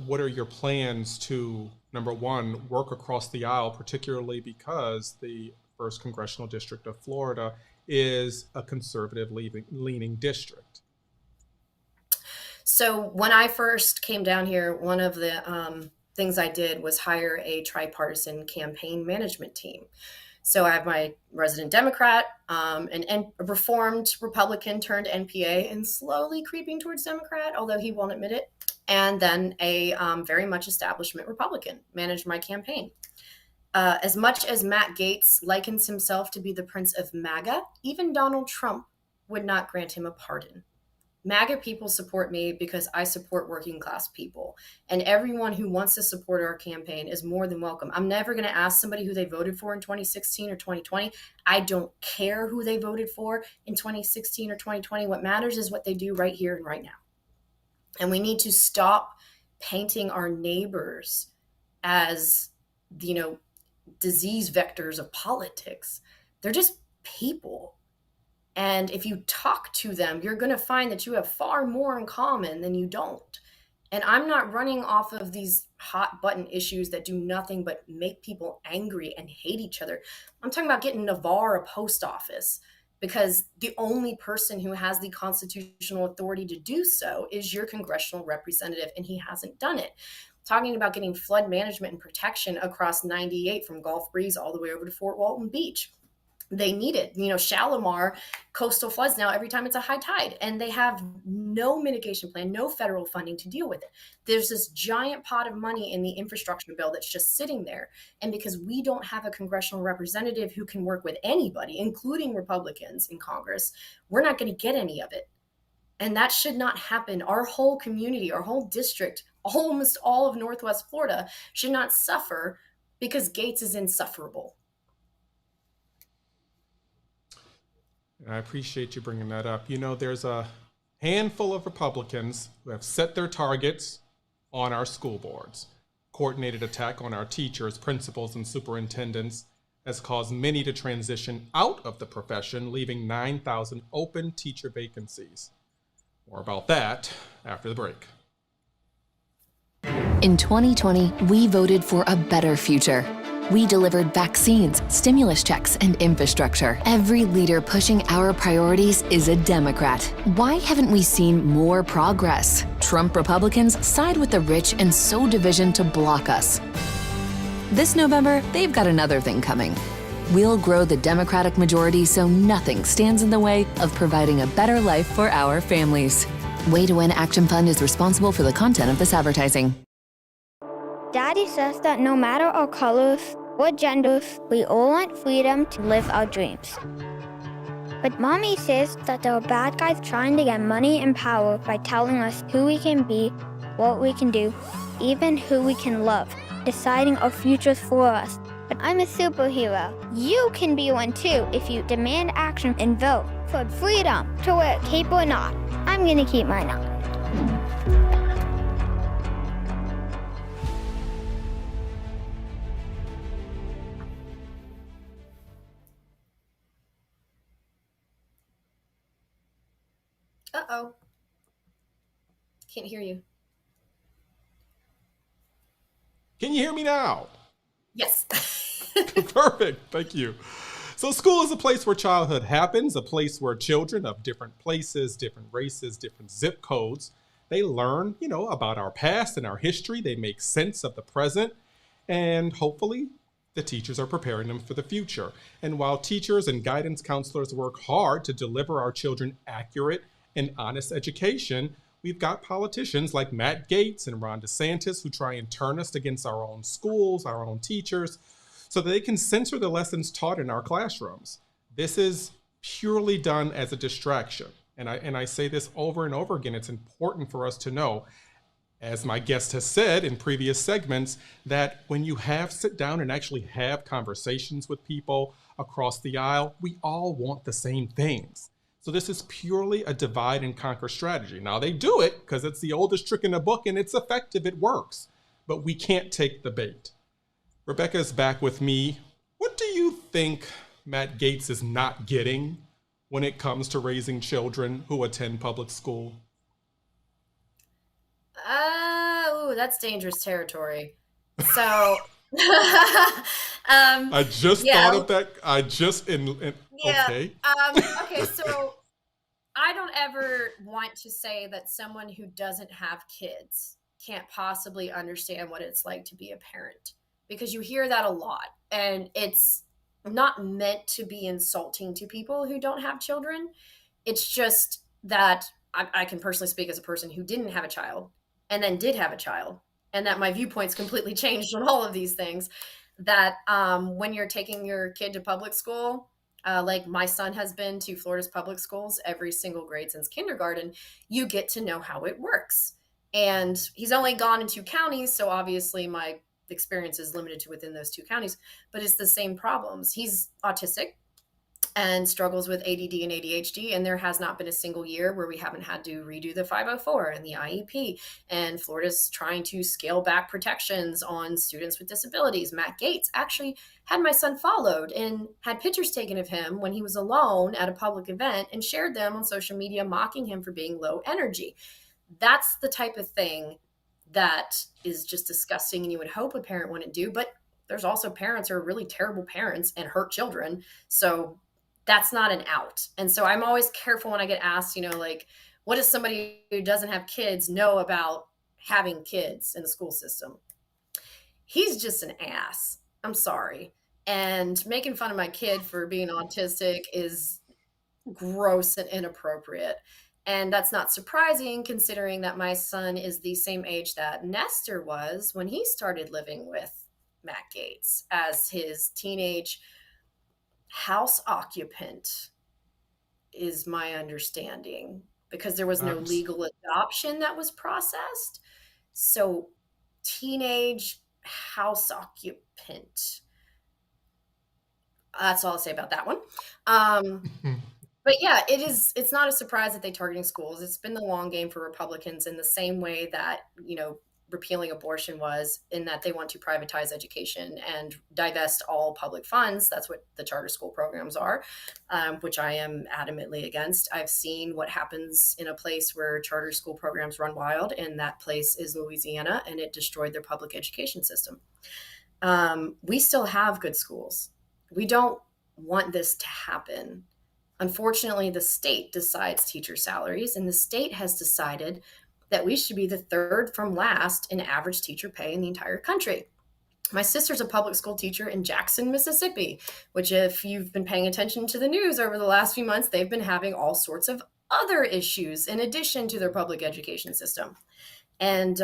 what are your plans to, number one, work across the aisle, particularly because the 1st Congressional District of Florida is a conservative leaning district. So when I first came down here, one of the things I did was hire a tripartisan campaign management team. So I have my resident Democrat, and a reformed Republican turned NPA and slowly creeping towards Democrat, although he won't admit it. And then a very much establishment Republican managed my campaign. As much as Matt Gaetz likens himself to be the Prince of MAGA, even Donald Trump would not grant him a pardon. MAGA people support me because I support working class people. And everyone who wants to support our campaign is more than welcome. I'm never going to ask somebody who they voted for in 2016 or 2020. I don't care who they voted for in 2016 or 2020. What matters is what they do right here and right now. And we need to stop painting our neighbors as, disease vectors of politics. They're just people. And if you talk to them, you're going to find that you have far more in common than you don't. And I'm not running off of these hot button issues that do nothing but make people angry and hate each other. I'm talking about getting Navarre a post office, because the only person who has the constitutional authority to do so is your congressional representative, and he hasn't done it. Talking about getting flood management and protection across 98 from Gulf Breeze all the way over to Fort Walton Beach. They need it. Shalimar, coastal floods now every time it's a high tide, and they have no mitigation plan, no federal funding to deal with it. There's this giant pot of money in the infrastructure bill that's just sitting there. And because we don't have a congressional representative who can work with anybody, including Republicans in Congress, we're not going to get any of it. And that should not happen. Our whole community, our whole district, almost all of Northwest Florida should not suffer because Gaetz is insufferable. I appreciate you bringing that up. There's a handful of Republicans who have set their targets on our school boards. Coordinated attack on our teachers, principals, and superintendents has caused many to transition out of the profession, leaving 9,000 open teacher vacancies. More about that after the break. In 2020, we voted for a better future. We delivered vaccines, stimulus checks, and infrastructure. Every leader pushing our priorities is a Democrat. Why haven't we seen more progress? Trump Republicans side with the rich and sow division to block us. This November, they've got another thing coming. We'll grow the Democratic majority so nothing stands in the way of providing a better life for our families. Way to Win Action Fund is responsible for the content of this advertising. Daddy says that no matter our colors or genders, we all want freedom to live our dreams. But Mommy says that there are bad guys trying to get money and power by telling us who we can be, what we can do, even who we can love, deciding our futures for us. But I'm a superhero. You can be one too if you demand action and vote for freedom to wear a cape or not. I'm gonna keep mine on. Uh-oh. Can't hear you. Can you hear me now? Yes. Perfect. Thank you. So school is a place where childhood happens, a place where children of different places, different races, different zip codes, they learn, about our past and our history. They make sense of the present, and hopefully the teachers are preparing them for the future. And while teachers and guidance counselors work hard to deliver our children accurate and honest education, we've got politicians like Matt Gaetz and Ron DeSantis who try and turn us against our own schools, our own teachers, so that they can censor the lessons taught in our classrooms. This is purely done as a distraction. And I say this over and over again. It's important for us to know, as my guest has said in previous segments, that when you sit down and actually have conversations with people across the aisle, we all want the same things. So this is purely a divide and conquer strategy. Now they do it because it's the oldest trick in the book and it's effective, it works, but we can't take the bait. Rebekah is back with me. What do you think Matt Gaetz is not getting when it comes to raising children who attend public school? That's dangerous territory. So, I just thought of that. Okay. Okay, so I don't ever want to say that someone who doesn't have kids can't possibly understand what it's like to be a parent, because you hear that a lot, and it's not meant to be insulting to people who don't have children. It's just that I can personally speak as a person who didn't have a child and then did have a child, and that my viewpoint's completely changed on all of these things. That when you're taking your kid to public school, like my son has been to Florida's public schools every single grade since kindergarten, you get to know how it works. And he's only gone in 2 counties, so obviously my experience is limited to within those 2 counties, but it's the same problems. He's autistic and struggles with ADD and ADHD, and there has not been a single year where we haven't had to redo the 504 and the IEP, and Florida's trying to scale back protections on students with disabilities. Matt Gaetz actually had my son followed and had pictures taken of him when he was alone at a public event and shared them on social media, mocking him for being low energy. That's the type of thing that is just disgusting, and you would hope a parent wouldn't do, but there's also parents who are really terrible parents and hurt children. So that's not an out. And so I'm always careful when I get asked, what does somebody who doesn't have kids know about having kids in the school system? He's just an ass. I'm sorry. And making fun of my kid for being autistic is gross and inappropriate. And that's not surprising, considering that my son is the same age that Nestor was when he started living with Matt Gaetz as his teenage house occupant, is my understanding, because there was no legal adoption that was processed. So teenage house occupant. That's all I'll say about that one. But yeah, it's not a surprise that they're targeting schools. It's been the long game for Republicans, in the same way that, repealing abortion was, in that they want to privatize education and divest all public funds. That's what the charter school programs are, which I am adamantly against. I've seen what happens in a place where charter school programs run wild, and that place is Louisiana, and it destroyed their public education system. We still have good schools. We don't want this to happen. Unfortunately, the state decides teacher salaries, and the state has decided that we should be the 3rd from last in average teacher pay in the entire country. My sister's a public school teacher in Jackson, Mississippi, which, if you've been paying attention to the news over the last few months, they've been having all sorts of other issues in addition to their public education system. And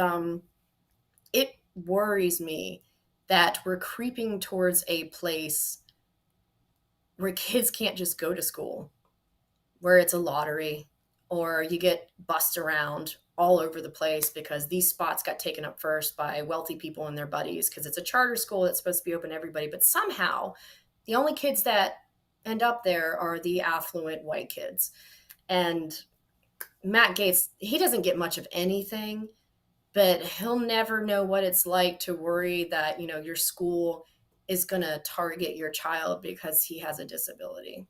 it worries me that we're creeping towards a place where kids can't just go to school, where it's a lottery, or you get bussed around all over the place because these spots got taken up first by wealthy people and their buddies, because it's a charter school that's supposed to be open to everybody. But somehow the only kids that and up there are the affluent white kids. And Matt Gaetz, he doesn't get much of anything, but he'll never know what it's like to worry that, you know, your school is going to target your child because he has a disability.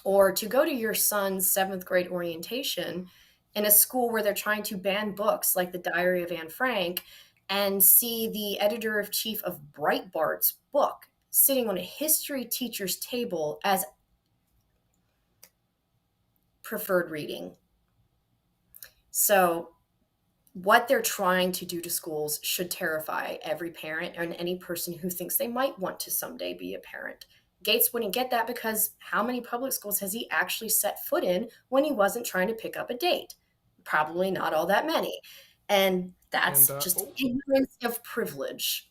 Or to go to your son's 7th grade orientation in a school where they're trying to ban books like The Diary of Anne Frank and see the editor-in-chief of Breitbart's book sitting on a history teacher's table as preferred reading. So what they're trying to do to schools should terrify every parent and any person who thinks they might want to someday be a parent. Gaetz wouldn't get that because how many public schools has he actually set foot in when he wasn't trying to pick up a date? Probably not all that many. And that's just ignorance of privilege.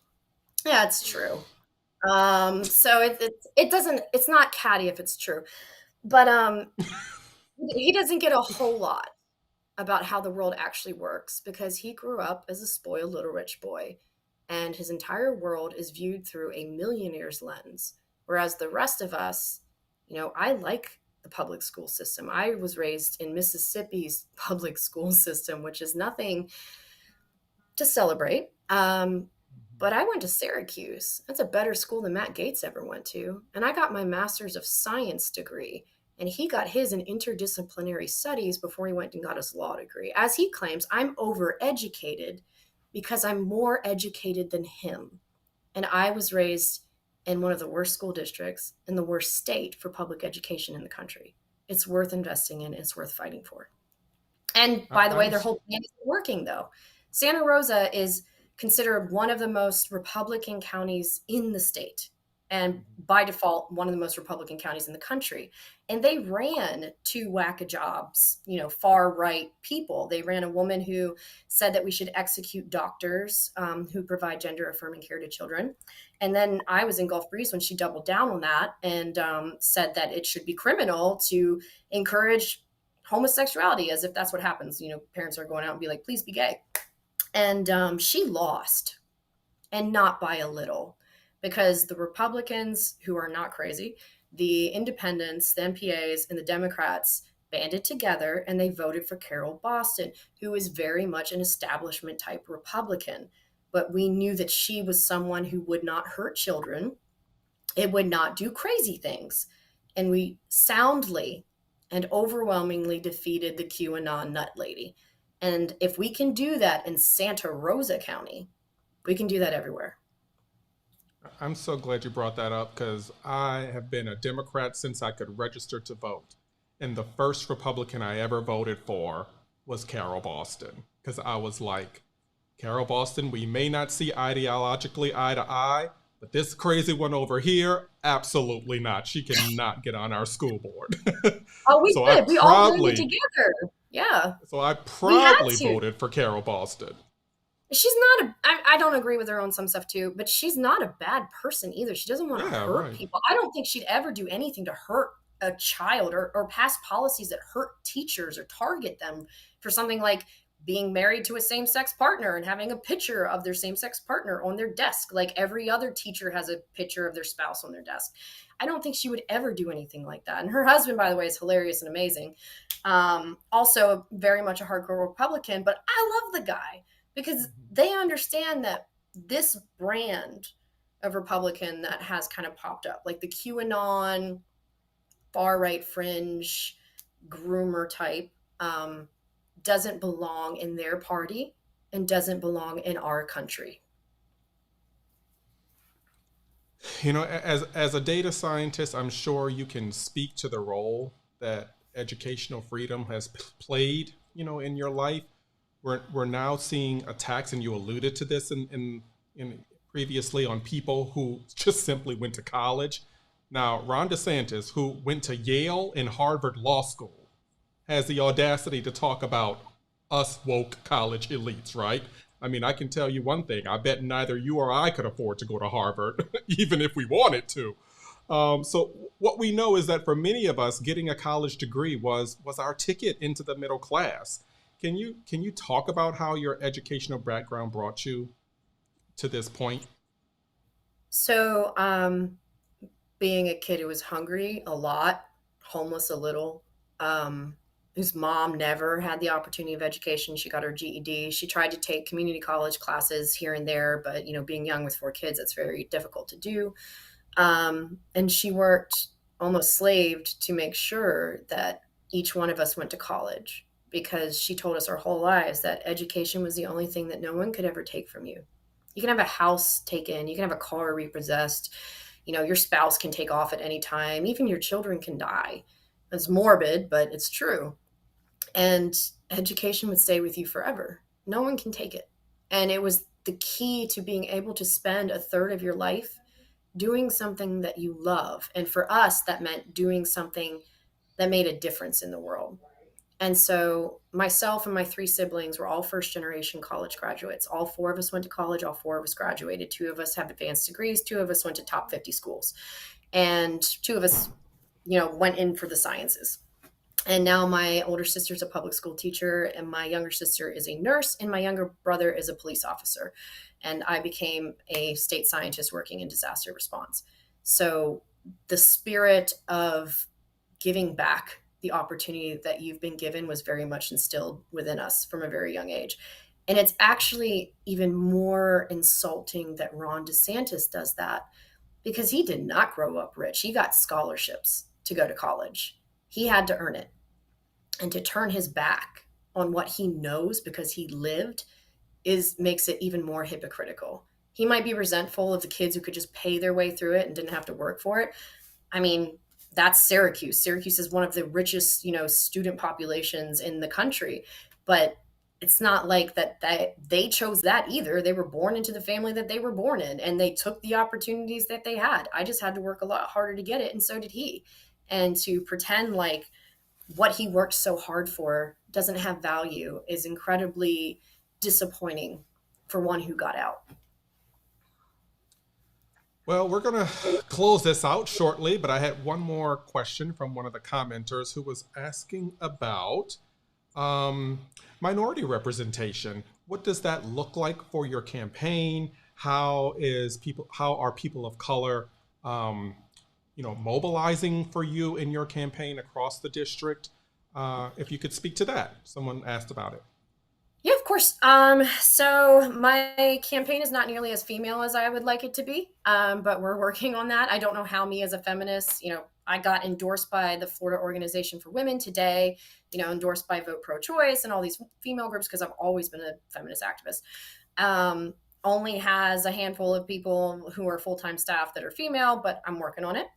Yeah, it's true. So it's not catty if it's true, but he doesn't get a whole lot about how the world actually works because he grew up as a spoiled little rich boy, and his entire world is viewed through a millionaire's lens. Whereas the rest of us, you know, I like the public school system. I was raised in Mississippi's public school system, which is nothing to celebrate. But I went to Syracuse. That's a better school than Matt Gaetz ever went to. And I got my master's of science degree. And he got his in interdisciplinary studies before he went and got his law degree. As he claims, I'm overeducated because I'm more educated than him. And I was raised in one of the worst school districts in the worst state for public education in the country. It's worth investing in. It's worth fighting for. And by the way, their whole plan isn't working, though. Santa Rosa is considered one of the most Republican counties in the state, and by default, one of the most Republican counties in the country. And they ran 2 whack jobs, you know, far right people. They ran a woman who said that we should execute doctors who provide gender affirming care to children. And then I was in Gulf Breeze when she doubled down on that and said that it should be criminal to encourage homosexuality, as if that's what happens. You know, parents are going out and be like, please be gay. And she lost, and not by a little, because the Republicans, who are not crazy, the independents, the MPAs, and the Democrats banded together and they voted for Carol Boston, who is very much an establishment type Republican. But we knew that she was someone who would not hurt children. It would not do crazy things. And we soundly and overwhelmingly defeated the QAnon nut lady. And if we can do that in Santa Rosa County, we can do that everywhere. I'm so glad you brought that up because I have been a Democrat since I could register to vote. And the first Republican I ever voted for was Carol Boston, because I was like, Carol Boston, we may not see ideologically eye to eye, but this crazy one over here, absolutely not. She cannot get on our school board. Oh, we did. We all did it together. Yeah. So I proudly voted for Carol Boston. She's not I don't agree with her on some stuff too, but she's not a bad person either. She doesn't want to hurt people. I don't think she'd ever do anything to hurt a child or pass policies that hurt teachers or target them for something like being married to a same-sex partner and having a picture of their same-sex partner on their desk, like every other teacher has a picture of their spouse on their desk. I don't think she would ever do anything like that. And her husband, by the way, is hilarious and amazing. Also very much a hardcore Republican, but I love the guy because they understand that this brand of Republican that has kind of popped up, like the QAnon, far-right fringe, groomer type, doesn't belong in their party and doesn't belong in our country. You know, as a data scientist, I'm sure you can speak to the role that educational freedom has played, you know, in your life. We're now seeing attacks, and you alluded to this in previously, on people who just simply went to college. Now, Ron DeSantis, who went to Yale and Harvard Law School, has the audacity to talk about us woke college elites, right? I mean, I can tell you one thing. I bet neither you or I could afford to go to Harvard, even if we wanted to. So what we know is that for many of us, getting a college degree was our ticket into the middle class. Can you talk about how your educational background brought you to this point? So being a kid who was hungry a lot, homeless a little, whose mom never had the opportunity of education. She got her GED. She tried to take community college classes here and there, but, you know, being young with 4 kids, it's very difficult to do. And she worked almost slaved to make sure that each one of us went to college, because she told us our whole lives that education was the only thing that no one could ever take from you. You can have a house taken, you can have a car repossessed, you know, your spouse can take off at any time, even your children can die. It's morbid, but it's true. And education would stay with you forever. No one can take it. And it was the key to being able to spend a third of your life doing something that you love. And for us, that meant doing something that made a difference in the world. And so myself and my 3 siblings were all first-generation college graduates. All 4 of us went to college. All 4 of us graduated. 2 of us have advanced degrees. 2 of us went to top 50 schools. And 2 of us, you know, went in for the sciences. And now my older sister's a public school teacher, and my younger sister is a nurse, and my younger brother is a police officer. And I became a state scientist working in disaster response. So the spirit of giving back the opportunity that you've been given was very much instilled within us from a very young age. And it's actually even more insulting that Ron DeSantis does that, because he did not grow up rich. He got scholarships to go to college. He had to earn it. And to turn his back on what he knows because he lived makes it even more hypocritical. He might be resentful of the kids who could just pay their way through it and didn't have to work for it. I mean, that's Syracuse. Syracuse is one of the richest, you know, student populations in the country, but it's not like that they chose that either. They were born into the family that they were born in, and they took the opportunities that they had. I just had to work a lot harder to get it, and so did he. And to pretend like what he worked so hard for doesn't have value is incredibly disappointing for one who got out. Well, we're going to close this out shortly, but I had one more question from one of the commenters who was asking about minority representation. What does that look like for your campaign? How are people of color, mobilizing for you in your campaign across the district? If you could speak to that. Someone asked about it. Yeah, of course. So my campaign is not nearly as female as I would like it to be, but we're working on that. I don't know how me as a feminist, I got endorsed by the Florida Organization for Women today, endorsed by Vote Pro-Choice and all these female groups, because I've always been a feminist activist. Only has a handful of people who are full-time staff that are female, but I'm working on it.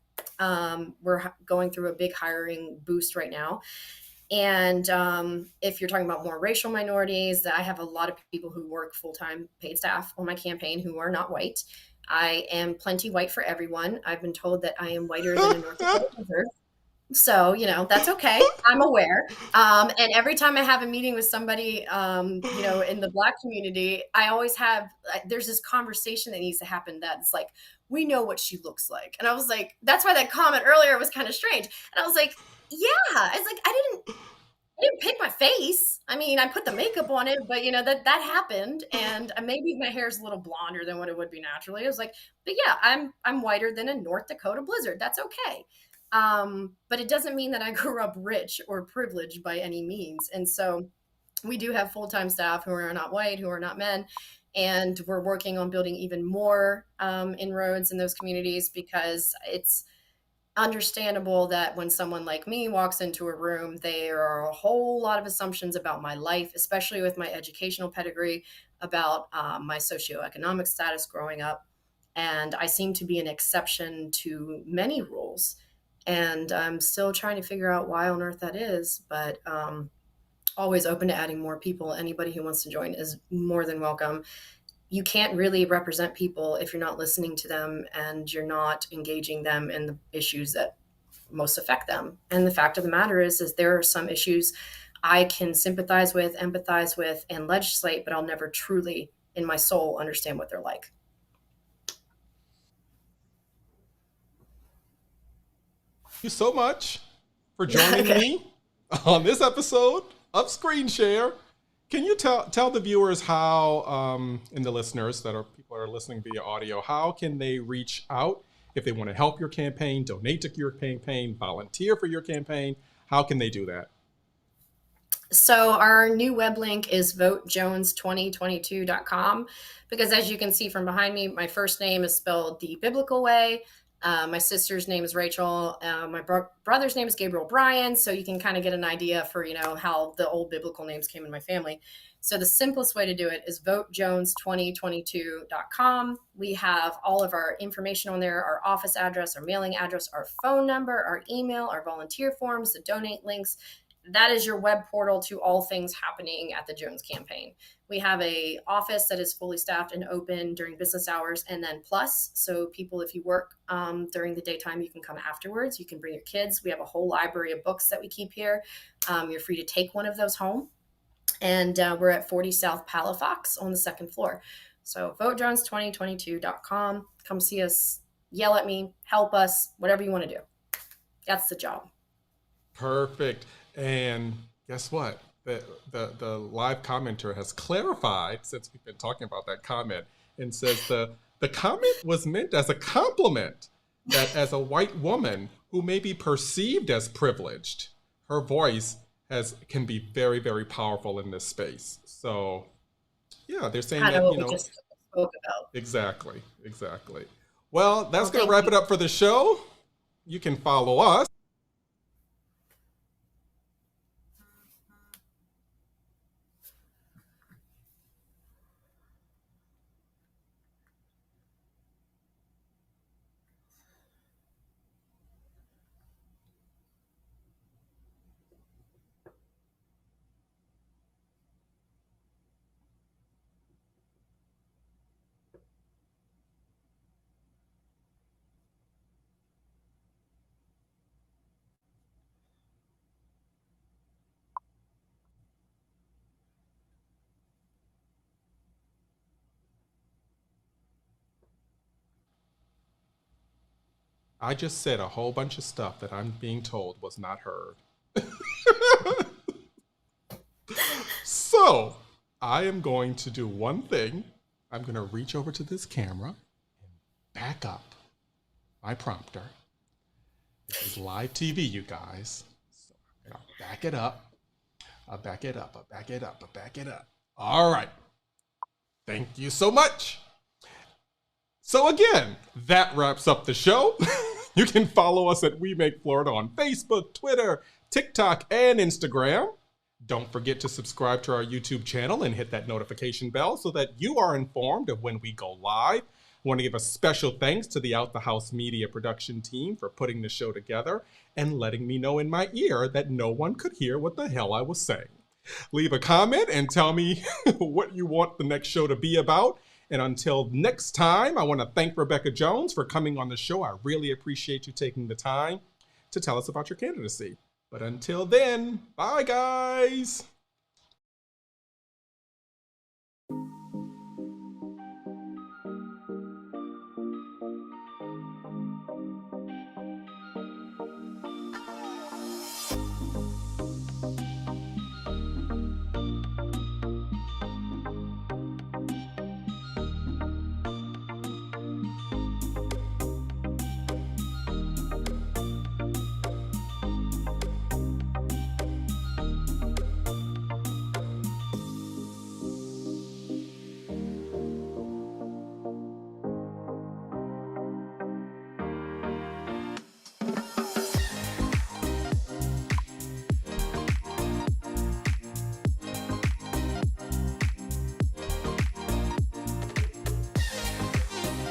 We're going through a big hiring boost right now. And if you're talking about more racial minorities, I have a lot of people who work full-time paid staff on my campaign who are not white. I am plenty white for everyone. I've been told that I am whiter than a North Dakota lizard. So, that's okay. I'm aware. And every time I have a meeting with somebody, in the Black community, I always there's this conversation that needs to happen that's like, we know what she looks like. And I was like, that's why that comment earlier was kind of strange. And I was like, yeah, it's like, I didn't pick my face. I mean, I put the makeup on it, but that happened. And maybe my hair is a little blonder than what it would be naturally. I was like, but yeah, I'm whiter than a North Dakota blizzard. That's okay. But it doesn't mean that I grew up rich or privileged by any means. And so we do have full-time staff who are not white, who are not men. And we're working on building even more inroads in those communities, because it's understandable that when someone like me walks into a room, there are a whole lot of assumptions about my life, especially with my educational pedigree, about my socioeconomic status growing up. And I seem to be an exception to many rules. And I'm still trying to figure out why on earth that is, but always open to adding more people. Anybody who wants to join is more than welcome. You can't really represent people if you're not listening to them and you're not engaging them in the issues that most affect them. And the fact of the matter is there are some issues I can sympathize with, empathize with, and legislate, but I'll never truly, in my soul, understand what they're like. Thank you so much for joining me on this episode of Screen Share. Can you tell the viewers how, and the listeners people are listening via audio, how can they reach out if they want to help your campaign, donate to your campaign, volunteer for your campaign, how can they do that? So our new web link is votejones2022.com, because as you can see from behind me, my first name is spelled the biblical way. My sister's name is Rachel. My brother's name is Gabriel Bryan. So you can kind of get an idea for, how the old biblical names came in my family. So the simplest way to do it is votejones2022.com. We have all of our information on there, our office address, our mailing address, our phone number, our email, our volunteer forms, the donate links. That is your web portal to all things happening at the Jones campaign. We have a office that is fully staffed and open during business hours, and then plus, so people, if you work during the daytime, you can come afterwards. You can bring your kids. We have a whole library of books that we keep here. You're free to take one of those home. And we're at 40 South Palafox on the second floor. So votejones2022.com. Come see us, yell at me, help us, whatever you want to do. That's the job. Perfect. And guess what? The live commenter has clarified, since we've been talking about that comment, and says the comment was meant as a compliment, that as a white woman who may be perceived as privileged, her voice can be very, very powerful in this space. So yeah, they're saying that, we just spoke about. Exactly. Well, that's going to wrap it up for the show. You can follow us. I just said a whole bunch of stuff that I'm being told was not heard. So I am going to do one thing. I'm going to reach over to this camera and back up my prompter. This is live TV, you guys. So I'll back it up. I'll back it up. All right. Thank you so much. So again, that wraps up the show. You can follow us at We Make Florida on Facebook, Twitter, TikTok, and Instagram. Don't forget to subscribe to our YouTube channel and hit that notification bell so that you are informed of when we go live. I want to give a special thanks to the Out the House Media production team for putting the show together and letting me know in my ear that no one could hear what the hell I was saying. Leave a comment and tell me what you want the next show to be about. And until next time, I want to thank Rebekah Jones for coming on the show. I really appreciate you taking the time to tell us about your candidacy. But until then, bye guys.